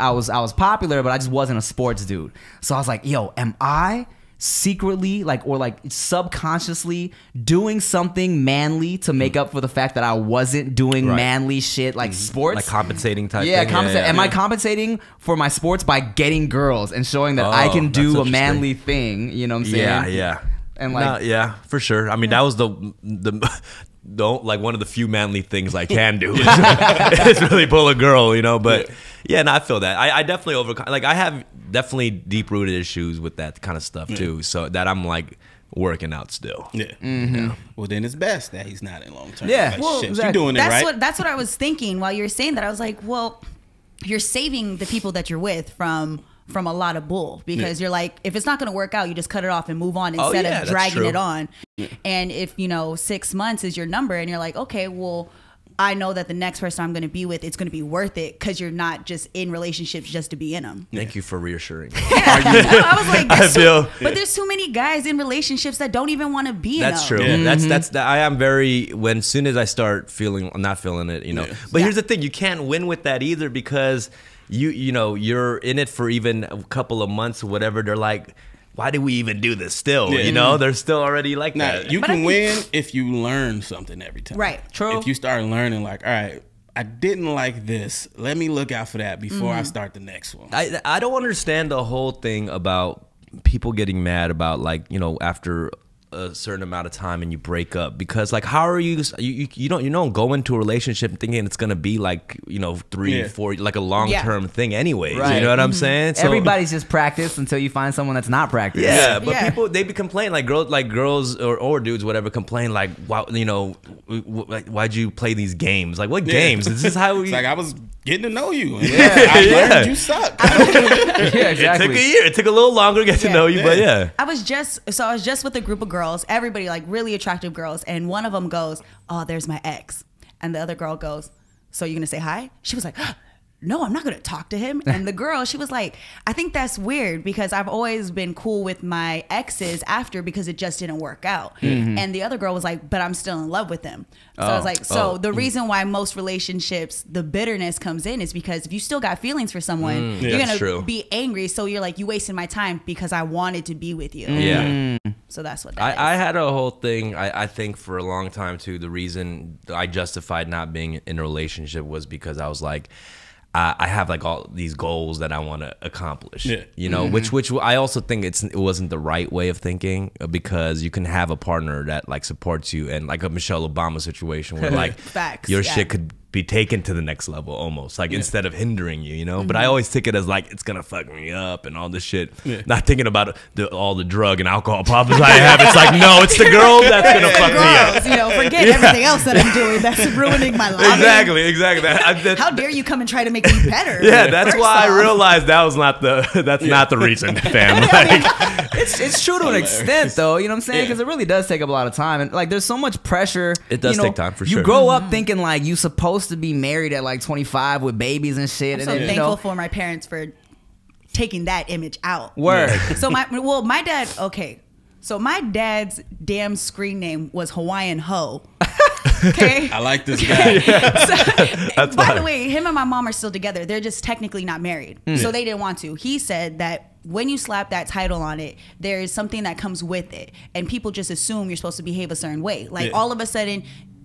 S1: popular, but I just wasn't a sports dude. So I was like, yo, am I secretly like, or like subconsciously doing something manly to make up for the fact that I wasn't doing manly shit, like sports,
S4: like compensating type thing?
S1: Am I compensating for my sports by getting girls and showing that I can do a manly thing? You know what I'm saying?
S4: Yeah.
S1: And like,
S4: yeah, for sure. I mean, that was the like one of the few manly things I can do. It's really pull a girl, you know. But yeah, no, I feel that. I definitely like I have definitely deep rooted issues with that kind of stuff too. So that I'm like working out still.
S2: Yeah. Well, then it's best that he's not in long term.
S1: Yeah.
S2: Like,
S1: well,
S2: you're doing it right.
S3: That's what I was thinking while you were saying that. I was like, well, you're saving the people that you're with from a lot of bull, because you're like, if it's not going to work out, you just cut it off and move on instead of dragging it on. And if, you know, 6 months is your number and you're like, okay, well, I know that the next person I'm going to be with, it's going to be worth it, because you're not just in relationships just to be in them.
S4: Thank you for reassuring.
S3: I was like, but there's too many guys in relationships that don't even want to be in them.
S4: That's true. That's I am very, when soon as I start not feeling it, you know. But here's the thing, you can't win with that either, because you know, you're in it for even a couple of months or whatever. They're like, why do we even do this still? You know, they're still already like that.
S2: You can win if you learn something every time.
S3: Right.
S1: True.
S2: If you start learning, like, all right, I didn't like this, let me look out for that before I start the next one.
S4: I don't understand the whole thing about people getting mad about, like, you know, after a certain amount of time and you break up, because like, how are you don't go into a relationship thinking it's gonna be like, you know, 3-4, like a long-term thing anyways, you know what I'm saying? So
S1: everybody's just practice until you find someone that's not practice.
S4: But people, they be complaining, like girls or dudes, whatever, complain like, wow, you know, why'd you play these games? Like, what games? Is this how we?
S2: It's like, I was getting to know you. I learned you suck.
S4: Exactly. It took a year. It took a little longer to get to know you, but
S3: I was just with a group of girls, everybody like really attractive girls, and one of them goes, oh, there's my ex, and the other girl goes, so you're gonna say hi? She was like, no, I'm not gonna talk to him. And the girl, she was like, I think that's weird, because I've always been cool with my exes after, because it just didn't work out. And the other girl was like, but I'm still in love with him. So I was like, the reason why most relationships, the bitterness comes in, is because if you still got feelings for someone, you're gonna be angry. So you're like, you wasted my time because I wanted to be with you. So that's what that is.
S4: I had a whole thing, I think, for a long time too. The reason I justified not being in a relationship was because I was like, I have like all these goals that I want to accomplish, you know, which I also think it wasn't the right way of thinking, because you can have a partner that like supports you, and like a Michelle Obama situation where like
S3: Facts,
S4: your shit could be taken to the next level almost, like instead of hindering you, you know. But I always take it as like it's gonna fuck me up and all this shit. Not thinking about all the drug and alcohol problems I have. It's like, no, it's the girl that's gonna fuck me up.
S3: You know, forget everything else that I'm doing that's ruining my life.
S4: Exactly.
S3: How dare you come and try to make me better?
S4: Yeah, that's why I realized that was not not the reason, fam. Like,
S1: it's true to an extent, though. You know what I'm saying? Because it really does take up a lot of time, and like there's so much pressure.
S4: It does take time for sure.
S1: You grow up thinking like you supposed to be married at like 25 with babies and shit.
S3: I'm
S1: and
S3: so
S1: then,
S3: thankful for my parents for taking that image out.
S1: Word.
S3: So my dad. Okay, so my dad's damn screen name was Hawaiian Ho. Okay,
S2: I like this guy.
S3: So, by the way, him and my mom are still together. They're just technically not married, so they didn't want to. He said that when you slap that title on it, there is something that comes with it, and people just assume you're supposed to behave a certain way. Like all of a sudden,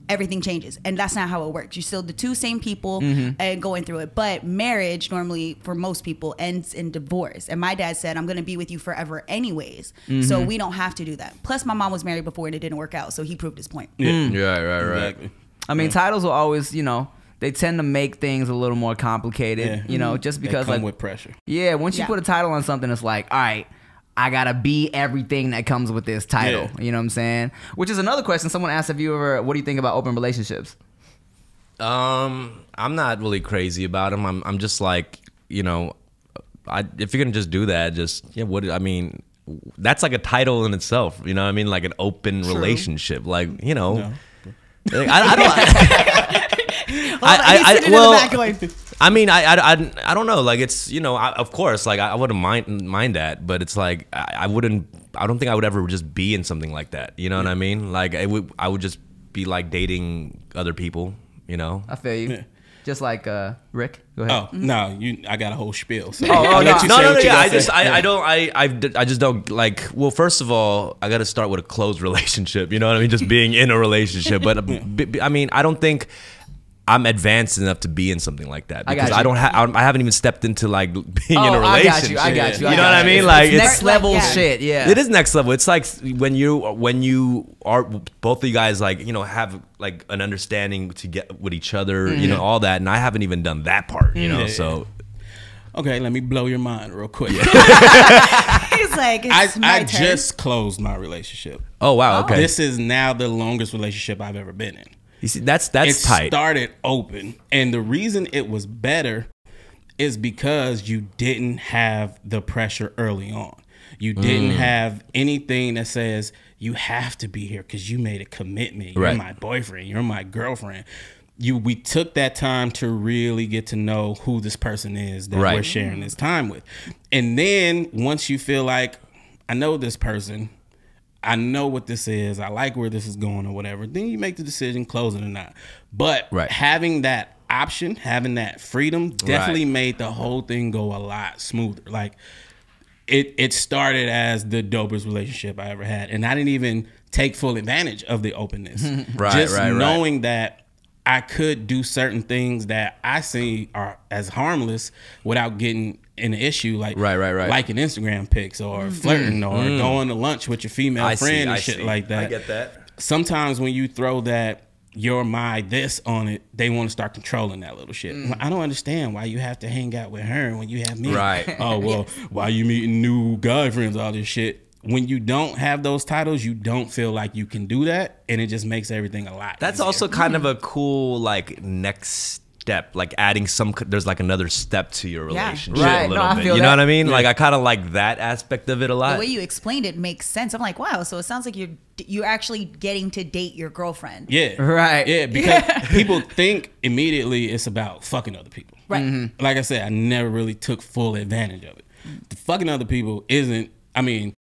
S3: everything changes, and that's not how it works. You're still the two same people and going through it. But marriage normally for most people ends in divorce, and my dad said, I'm going to be with you forever anyways, so we don't have to do that. Plus my mom was married before and it didn't work out, so he proved his point.
S4: Right.
S2: Exactly.
S1: I mean, titles will always, you know, they tend to make things a little more complicated, you know, just because
S2: they come
S1: like
S2: with pressure.
S1: Yeah, once you put a title on something, it's like, all right, I gotta be everything that comes with this title. You know what I'm saying? Which is another question. Someone asked if you ever, what do you think about open relationships?
S4: I'm not really crazy about them. I'm just like, you know, if you're gonna just do that, just I mean, that's like a title in itself. You know what I mean? Like an open relationship. Like, you know, like, I don't know. Like, it's, you know, of course, like I wouldn't mind that, but it's like I don't think I would ever just be in something like that. You know what I mean? Like I would just be like dating other people. You know?
S1: I feel you. Just like Rick. Go ahead.
S2: Oh no, I got a whole spiel. So
S1: no.
S4: I just don't like. Well, first of all, I got to start with a closed relationship. You know what I mean? Just being in a relationship, but I mean, I don't think I'm advanced enough to be in something like that because I haven't even stepped into like being in a relationship.
S1: I got you.
S4: You know what I mean? Like,
S1: it's next level shit. Yeah,
S4: it is next level. It's like when you are both of you guys, like, you know, have like an understanding to get with each other, you know, all that, and I haven't even done that part. You know, so.
S2: Okay, let me blow your mind real quick.
S3: He's like, it's my
S2: I
S3: turn.
S2: just closed my relationship.
S4: Oh wow, okay.
S2: This is now the longest relationship I've ever been in.
S4: You see, that's tight.
S2: It started open, and the reason it was better is because you didn't have the pressure early on. You didn't have anything that says you have to be here because you made a commitment. You're my boyfriend. You're my girlfriend. We took that time to really get to know who this person is that we're sharing this time with. And then once you feel like, I know this person, I know what this is, I like where this is going or whatever, then you make the decision, close it or not. But having that option, having that freedom definitely made the whole thing go a lot smoother. Like it started as the dopest relationship I ever had. And I didn't even take full advantage of the openness. Just knowing that I could do certain things that I see are as harmless without getting an issue, like liking Instagram pics or flirting or going to lunch with your female friend and shit like that.
S4: I get that.
S2: Sometimes when you throw that "you're my this" on it, they want to start controlling that little shit. I don't understand why you have to hang out with her when you have me. Oh well, why you meeting new guy friends? All this shit. When you don't have those titles, you don't feel like you can do that, and it just makes everything a lot
S4: That's
S2: easier.
S4: also kind of a cool like next step, like adding there's like another step to your relationship a little bit. You know what I mean? Like I kind of like that aspect of it a lot.
S3: The way you explained it makes sense. I'm like, wow, so it sounds like you're actually getting to date your girlfriend.
S2: Yeah.
S1: Right.
S2: Yeah, because people think immediately it's about fucking other people.
S3: Right.
S2: Like I said, I never really took full advantage of it. The fucking other people isn't, I mean,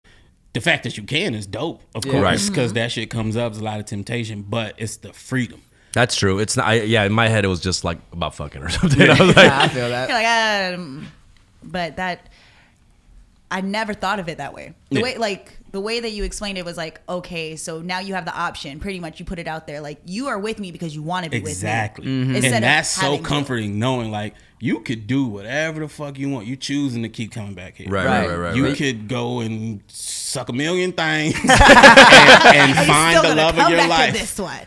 S2: the fact that you can is dope, of course, because that shit comes up. There's a lot of temptation, but it's the freedom.
S4: That's true. It's not. In my head, it was just like about fucking or something. I was like,
S1: I feel that.
S3: You're like, but that I never thought of it that way. The way, like the way that you explained it was like, okay, so now you have the option. Pretty much, you put it out there, like you are with me because you want to be
S2: exactly.
S3: with me.
S2: And that's so comforting, knowing like you could do whatever the fuck you want. You choosing to keep coming back here.
S4: Right.
S2: You could go and suck a million things and find the love of your life. This one.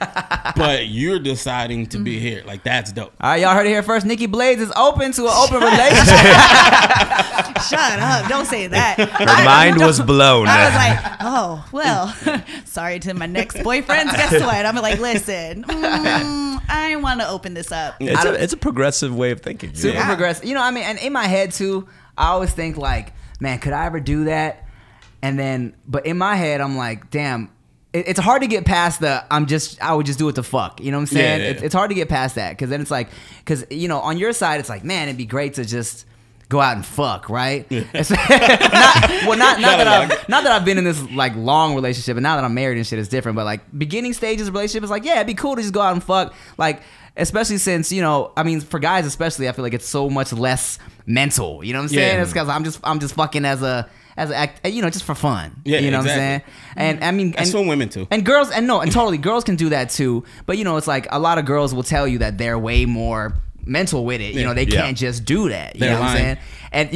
S2: But you're deciding to be here. Like, that's dope.
S1: All right, y'all heard it here first. Nikki Blades is open to an open relationship.
S3: Shut up. Don't say that.
S4: Her mind was blown.
S3: I was like, oh, well, sorry to my next boyfriends. Guess what? I'm like, listen, I want to open this up.
S4: It's a progressive way of thinking.
S1: Super progressive. You know what I mean? And in my head, too, I always think like, man, could I ever do that? And then, but in my head, I'm like, damn, it's hard to get past the, I would just do it to fuck. You know what I'm saying?
S2: Yeah.
S1: It's hard to get past that. Cause then it's like, cause you know, on your side, it's like, man, it'd be great to just go out and fuck, right? Yeah. not that I've been in this like long relationship, and now that I'm married and shit, it's different. But like beginning stages of relationship, it's like, yeah, it'd be cool to just go out and fuck. Like, especially since, you know, I mean, for guys especially, I feel like it's so much less mental. You know what I'm saying? It's because I'm just fucking as a act, you know, just for fun.
S2: Yeah,
S1: you know
S2: exactly.
S1: what I'm saying? And I mean,
S2: that's for women too.
S1: And girls, and totally, girls can do that too. But you know, it's like a lot of girls will tell you that they're way more mental with it. You know, they can't just do that. You know what I'm saying? And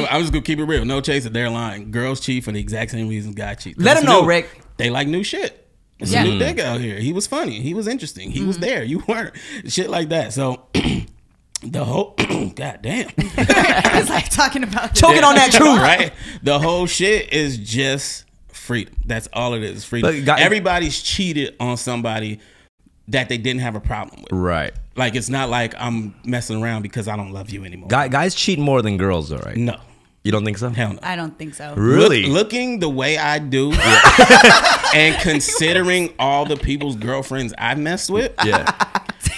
S2: I'm just gonna keep it real. No chaser, they're lying. Girls cheat for the exact same reasons guys cheat.
S1: Let them know, Rick.
S2: They like new shit. It's a new nigga out here. He was funny. He was interesting. He was there. You weren't. Shit like that. So the whole goddamn.
S3: It's like talking about
S1: choking on that truth,
S2: right? The whole shit is just freedom. That's all it is. Freedom. Everybody's cheated on somebody that they didn't have a problem with.
S4: Right.
S2: Like, it's not like I'm messing around because I don't love you anymore.
S4: Guys cheat more than girls, though, right?
S2: No.
S4: You don't think so?
S2: Hell no.
S3: I don't think so.
S4: Really?
S2: Looking the way I do, and considering all the people's girlfriends I've messed with,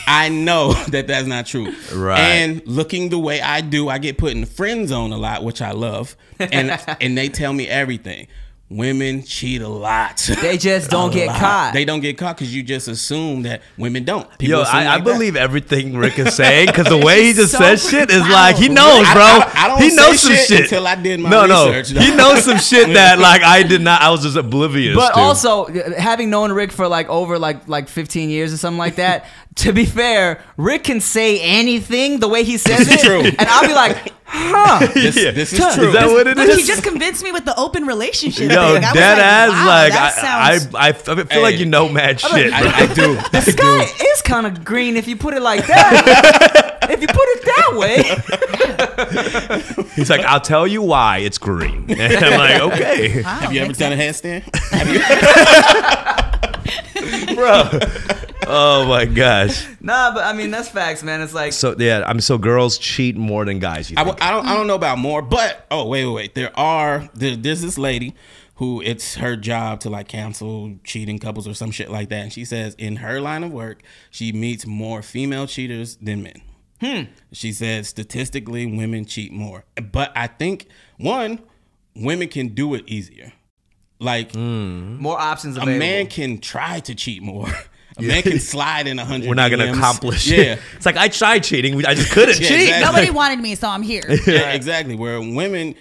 S2: I know that that's not true.
S4: Right.
S2: And looking the way I do, I get put in the friend zone a lot, which I love, and they tell me everything. Women cheat a lot.
S1: They just don't get caught.
S2: They don't get caught because you just assume that women don't.
S4: Yo, I believe everything Rick is saying because the way he just says shit is like, he knows, bro.
S2: I don't
S4: he knows
S2: say
S4: some shit
S2: until I did my research.
S4: No, he knows some shit that like I did not. I was just oblivious.
S1: But also, having known Rick for like over like 15 years or something like that. To be fair, Rick can say anything the way he says it,
S2: true.
S1: And I'll be like, huh.
S2: This is true.
S4: Is that what it
S3: Look,
S4: is?
S3: he just convinced me with the open relationship.
S4: Yo, dead ass.
S3: Wow,
S4: like I feel like you know mad shit.
S2: I do.
S1: The sky is kind of green if you put it like that. If you put it that way.
S4: He's like, I'll tell you why it's green. And I'm like, okay.
S3: Wow,
S2: Have you ever done a handstand?
S4: Bro. Oh my gosh.
S1: Nah, but I mean that's facts, man. It's like
S4: so girls cheat more than guys. You think?
S2: I don't know about more, but wait. There's this lady who it's her job to like cancel cheating couples or some shit like that, and she says in her line of work she meets more female cheaters than men. She said statistically women cheat more, but I think women can do it easier. Like
S1: more options available.
S2: A man can try to cheat more. A man can slide in 100.
S4: We're not going to accomplish it.
S2: Yeah.
S4: It's like I tried cheating. I just couldn't cheat.
S2: Exactly.
S3: Nobody wanted me, so I'm here.
S2: Yeah, exactly. Where women,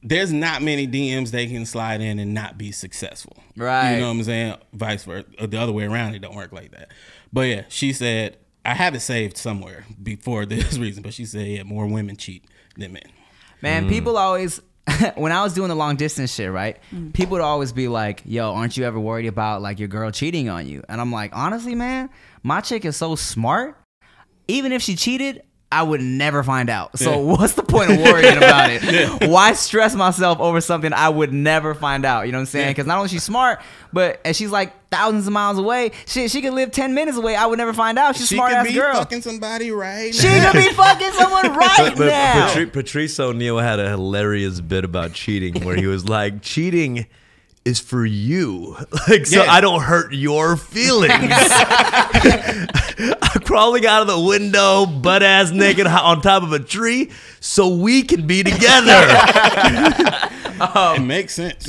S2: there's not many DMs they can slide in and not be successful.
S1: Right.
S2: You know what I'm saying? Vice versa. The other way around, it don't work like that. But yeah, she said, I have it saved somewhere before this reason, but she said, yeah, more women cheat than men.
S1: Man, people always... when I was doing the long distance shit, right? People would always be like, yo, aren't you ever worried about like your girl cheating on you? And I'm like, honestly, man, my chick is so smart. Even if she cheated, I would never find out. So what's the point of worrying about it? Why stress myself over something I would never find out? You know what I'm saying? Because not only is she smart, but and she's like thousands of miles away. Shit, she could live 10 minutes away. I would never find out. She's a smart ass girl.
S2: She could be fucking somebody right now.
S1: She could be fucking someone right now.
S4: Patrice O'Neal had a hilarious bit about cheating where he was like, cheating is for you. Like, so I don't hurt your feelings. I'm crawling out of the window, butt ass naked on top of a tree so we can be together.
S2: It makes sense.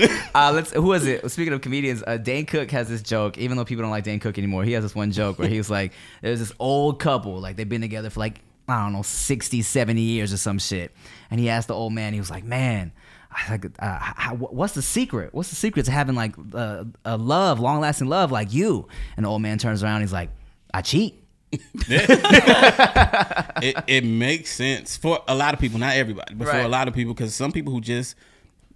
S1: Who is it? Speaking of comedians, Dane Cook has this joke, even though people don't like Dane Cook anymore, he has this one joke where he's like, there's this old couple, like they've been together for like, I don't know, 60, 70 years or some shit. And he asked the old man, he was like, man, what's the secret? What's the secret to having like a love, long lasting love like you? And the old man turns around. And he's like, I cheat.
S2: It makes sense for a lot of people, not everybody, but for a lot of people, because some people who just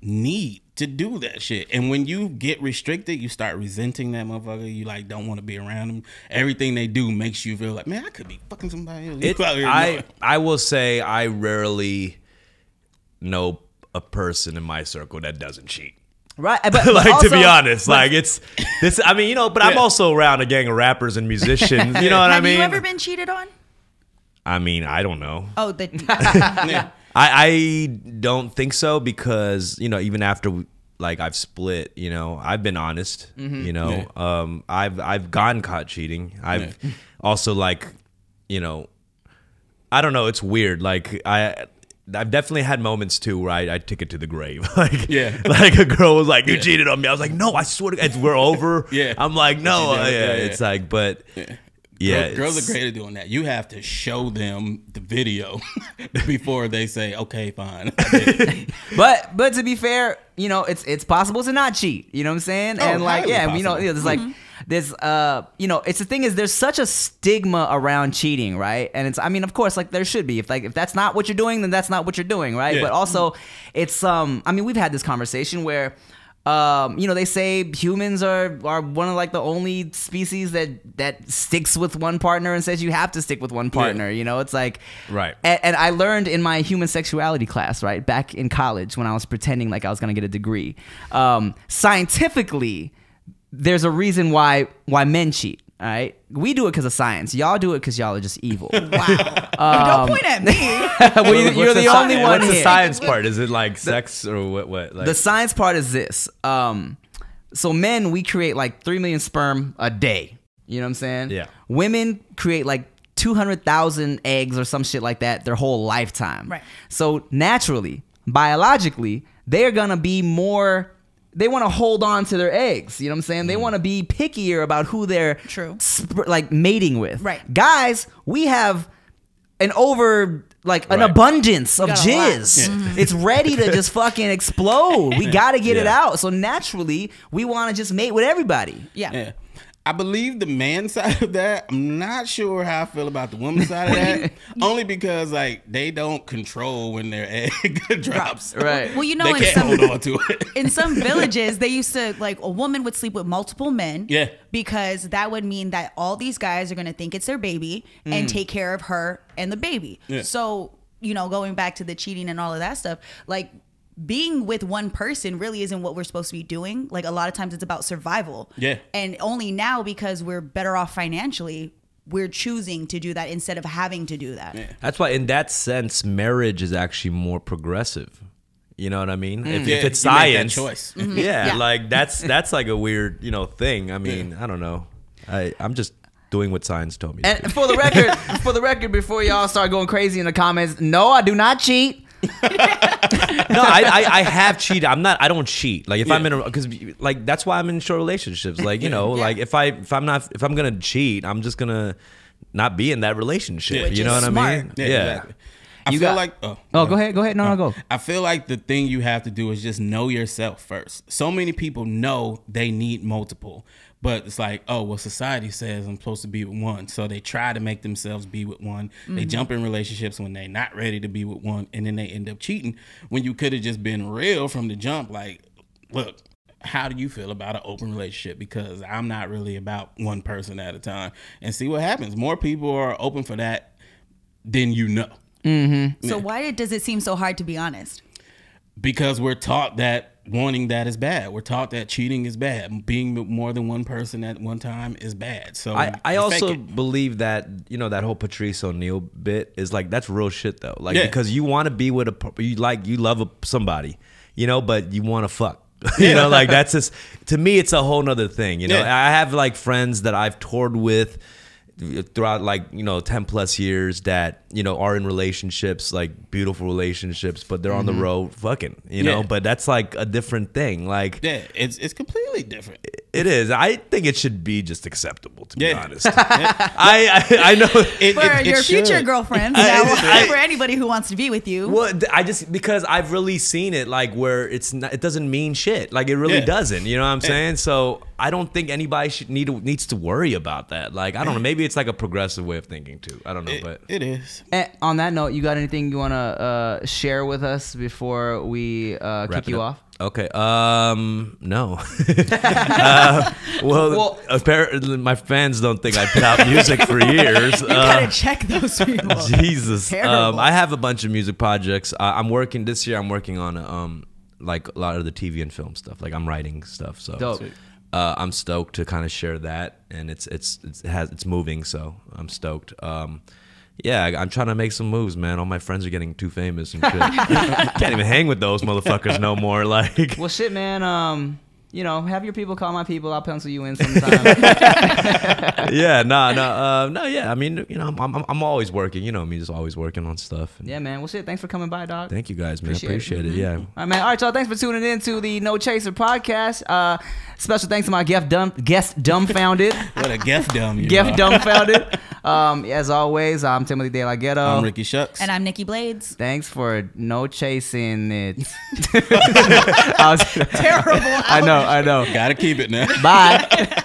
S2: need to do that shit. And when you get restricted, you start resenting that motherfucker. You like don't want to be around them. Everything they do makes you feel like, man, I could be fucking somebody else.
S4: I will say I rarely know a person in my circle that doesn't cheat.
S1: Right,
S4: but like also, to be honest, like it's this. I mean, you know, but I'm also around a gang of rappers and musicians. You know what I mean?
S3: Have you ever been cheated on?
S4: I mean, I don't know.
S3: Oh,
S4: I don't think so, because you know, even after like I've split, you know, I've been honest. You know, I've gotten caught cheating. I've also like, you know, I don't know. It's weird. Like I've definitely had moments too where I took it to the grave. Like, like a girl was like, "You cheated on me." I was like, "No, I swear to God, we're over." I'm like, "No, It's like, but
S2: girls are great at doing that. You have to show them the video before they say, "Okay, fine."
S1: but to be fair, you know, it's possible to not cheat. You know what I'm saying? And like, you know, there's like. There's you know, it's the thing is there's such a stigma around cheating, right? And it's, I mean, of course, like there should be. If that's not what you're doing, then that's not what you're doing, right? But also it's I mean, we've had this conversation where you know, they say humans are one of like the only species that sticks with one partner and says you have to stick with one partner. You know, it's like and I learned in my human sexuality class, right, back in college when I was pretending like I was gonna get a degree, scientifically, there's a reason why men cheat. All right, we do it because of science. Y'all do it because y'all are just evil.
S3: Wow! Don't point at me.
S1: Well, you're the only one.
S4: What's
S1: here.
S4: The science part? Is it like sex or what? Like,
S1: the science part is this. So men, we create like 3 million sperm a day. You know what I'm saying? Yeah. Women create like 200,000 eggs or some shit like that their whole lifetime. Right. So naturally, biologically, they're gonna be more. They want to hold on to their eggs. You know what I'm saying? They want to be pickier about who they're like mating with. Right. Guys, we have an abundance of jizz. It's ready to just fucking explode. We got to get it out. So naturally, we want to just mate with everybody.
S2: Yeah. I believe the man side of that. I'm not sure how I feel about the woman side of that. Only because like they don't control when their egg drops.
S1: Right.
S3: Well, you know,
S2: they can't hold on to it.
S3: In some villages, they used to like a woman would sleep with multiple men. Yeah. Because that would mean that all these guys are going to think it's their baby and take care of her and the baby. Yeah. So, you know, going back to the cheating and all of that stuff, like being with one person really isn't what we're supposed to be doing. Like a lot of times it's about survival. Yeah. And only now, because we're better off financially, we're choosing to do that instead of having to do that. Yeah.
S4: That's why in that sense, marriage is actually more progressive. You know what I mean? If it's science,
S2: that choice.
S4: Like that's like a weird, you know, thing. I mean, I don't know. I'm just doing what science told me.
S1: And for the record, before y'all start going crazy in the comments, no, I do not cheat.
S4: No, I have cheated. I don't cheat. Like if I'm in because like that's why I'm in short relationships. Like, you know, like if I'm gonna cheat, I'm just gonna not be in that relationship. You know what I mean?
S2: Yeah. Exactly. I feel like
S1: go ahead. No, go.
S2: I feel like the thing you have to do is just know yourself first. So many people know they need multiple, but it's like, oh, well, society says I'm supposed to be with one, so they try to make themselves be with one. They jump in relationships when they're not ready to be with one, and then they end up cheating when you could have just been real from the jump. Like, look, how do you feel about an open relationship? Because I'm not really about one person at a time, and see what happens. More people are open for that than you know.
S3: So why does it seem so hard to be honest?
S2: Because we're taught that wanting that is bad. We're taught that cheating is bad. Being with more than one person at one time is bad. So
S4: I also believe that, you know, that whole Patrice O'Neal bit is like, that's real shit though. Like, because you want to be with you love somebody, you know, but you want to fuck. You know, like that's just, to me, it's a whole nother thing. You know, I have like friends that I've toured with throughout like, you know, 10 plus years that, you know, are in relationships, like beautiful relationships, but they're on the road fucking, you know, but that's like a different thing. Like,
S2: yeah, it's completely different.
S4: It is. I think it should be just acceptable, to be honest. I know
S3: for your future girlfriends, for anybody who wants to be with you.
S4: Well, because I've really seen it, like where it doesn't mean shit. Like it really doesn't. You know what I'm saying? So I don't think anybody needs to worry about that. Like, I don't know. Maybe it's like a progressive way of thinking too. I don't know, but
S2: it is.
S1: And on that note, you got anything you want to share with us before we kick you off?
S4: Okay. No. Well, apparently my fans don't think I put out music for years.
S3: You gotta check those people.
S4: Jesus. I have a bunch of music projects. I'm working this year. I'm working on like a lot of the TV and film stuff. Like I'm writing stuff. So
S1: dope.
S4: I'm stoked to kind of share that, and it's moving. So I'm stoked. Yeah, I'm trying to make some moves, man. All my friends are getting too famous and shit. Can't even hang with those motherfuckers no more. Like,
S1: well, shit, man. You know, have your people call my people. I'll pencil you in sometime.
S4: Yeah, no. Yeah, I mean, you know, I'm always working. You know me, just always working on stuff.
S1: Yeah, man. Well, shit. Thanks for coming by, dog.
S4: Thank you guys, man. Appreciate it. Yeah.
S1: All right, man. All right, y'all. Thanks for tuning in to the No Chaser podcast. Special thanks to my guest, Dumbfoundead.
S2: What a guest dumb you
S1: are. Dumbfoundead. As always, I'm Timothy De La Ghetto.
S2: I'm Ricky Shucks.
S3: And I'm Nikki Blades.
S1: Thanks for no chasing it.
S3: Terrible.
S1: I know.
S2: Gotta keep it now.
S1: Bye.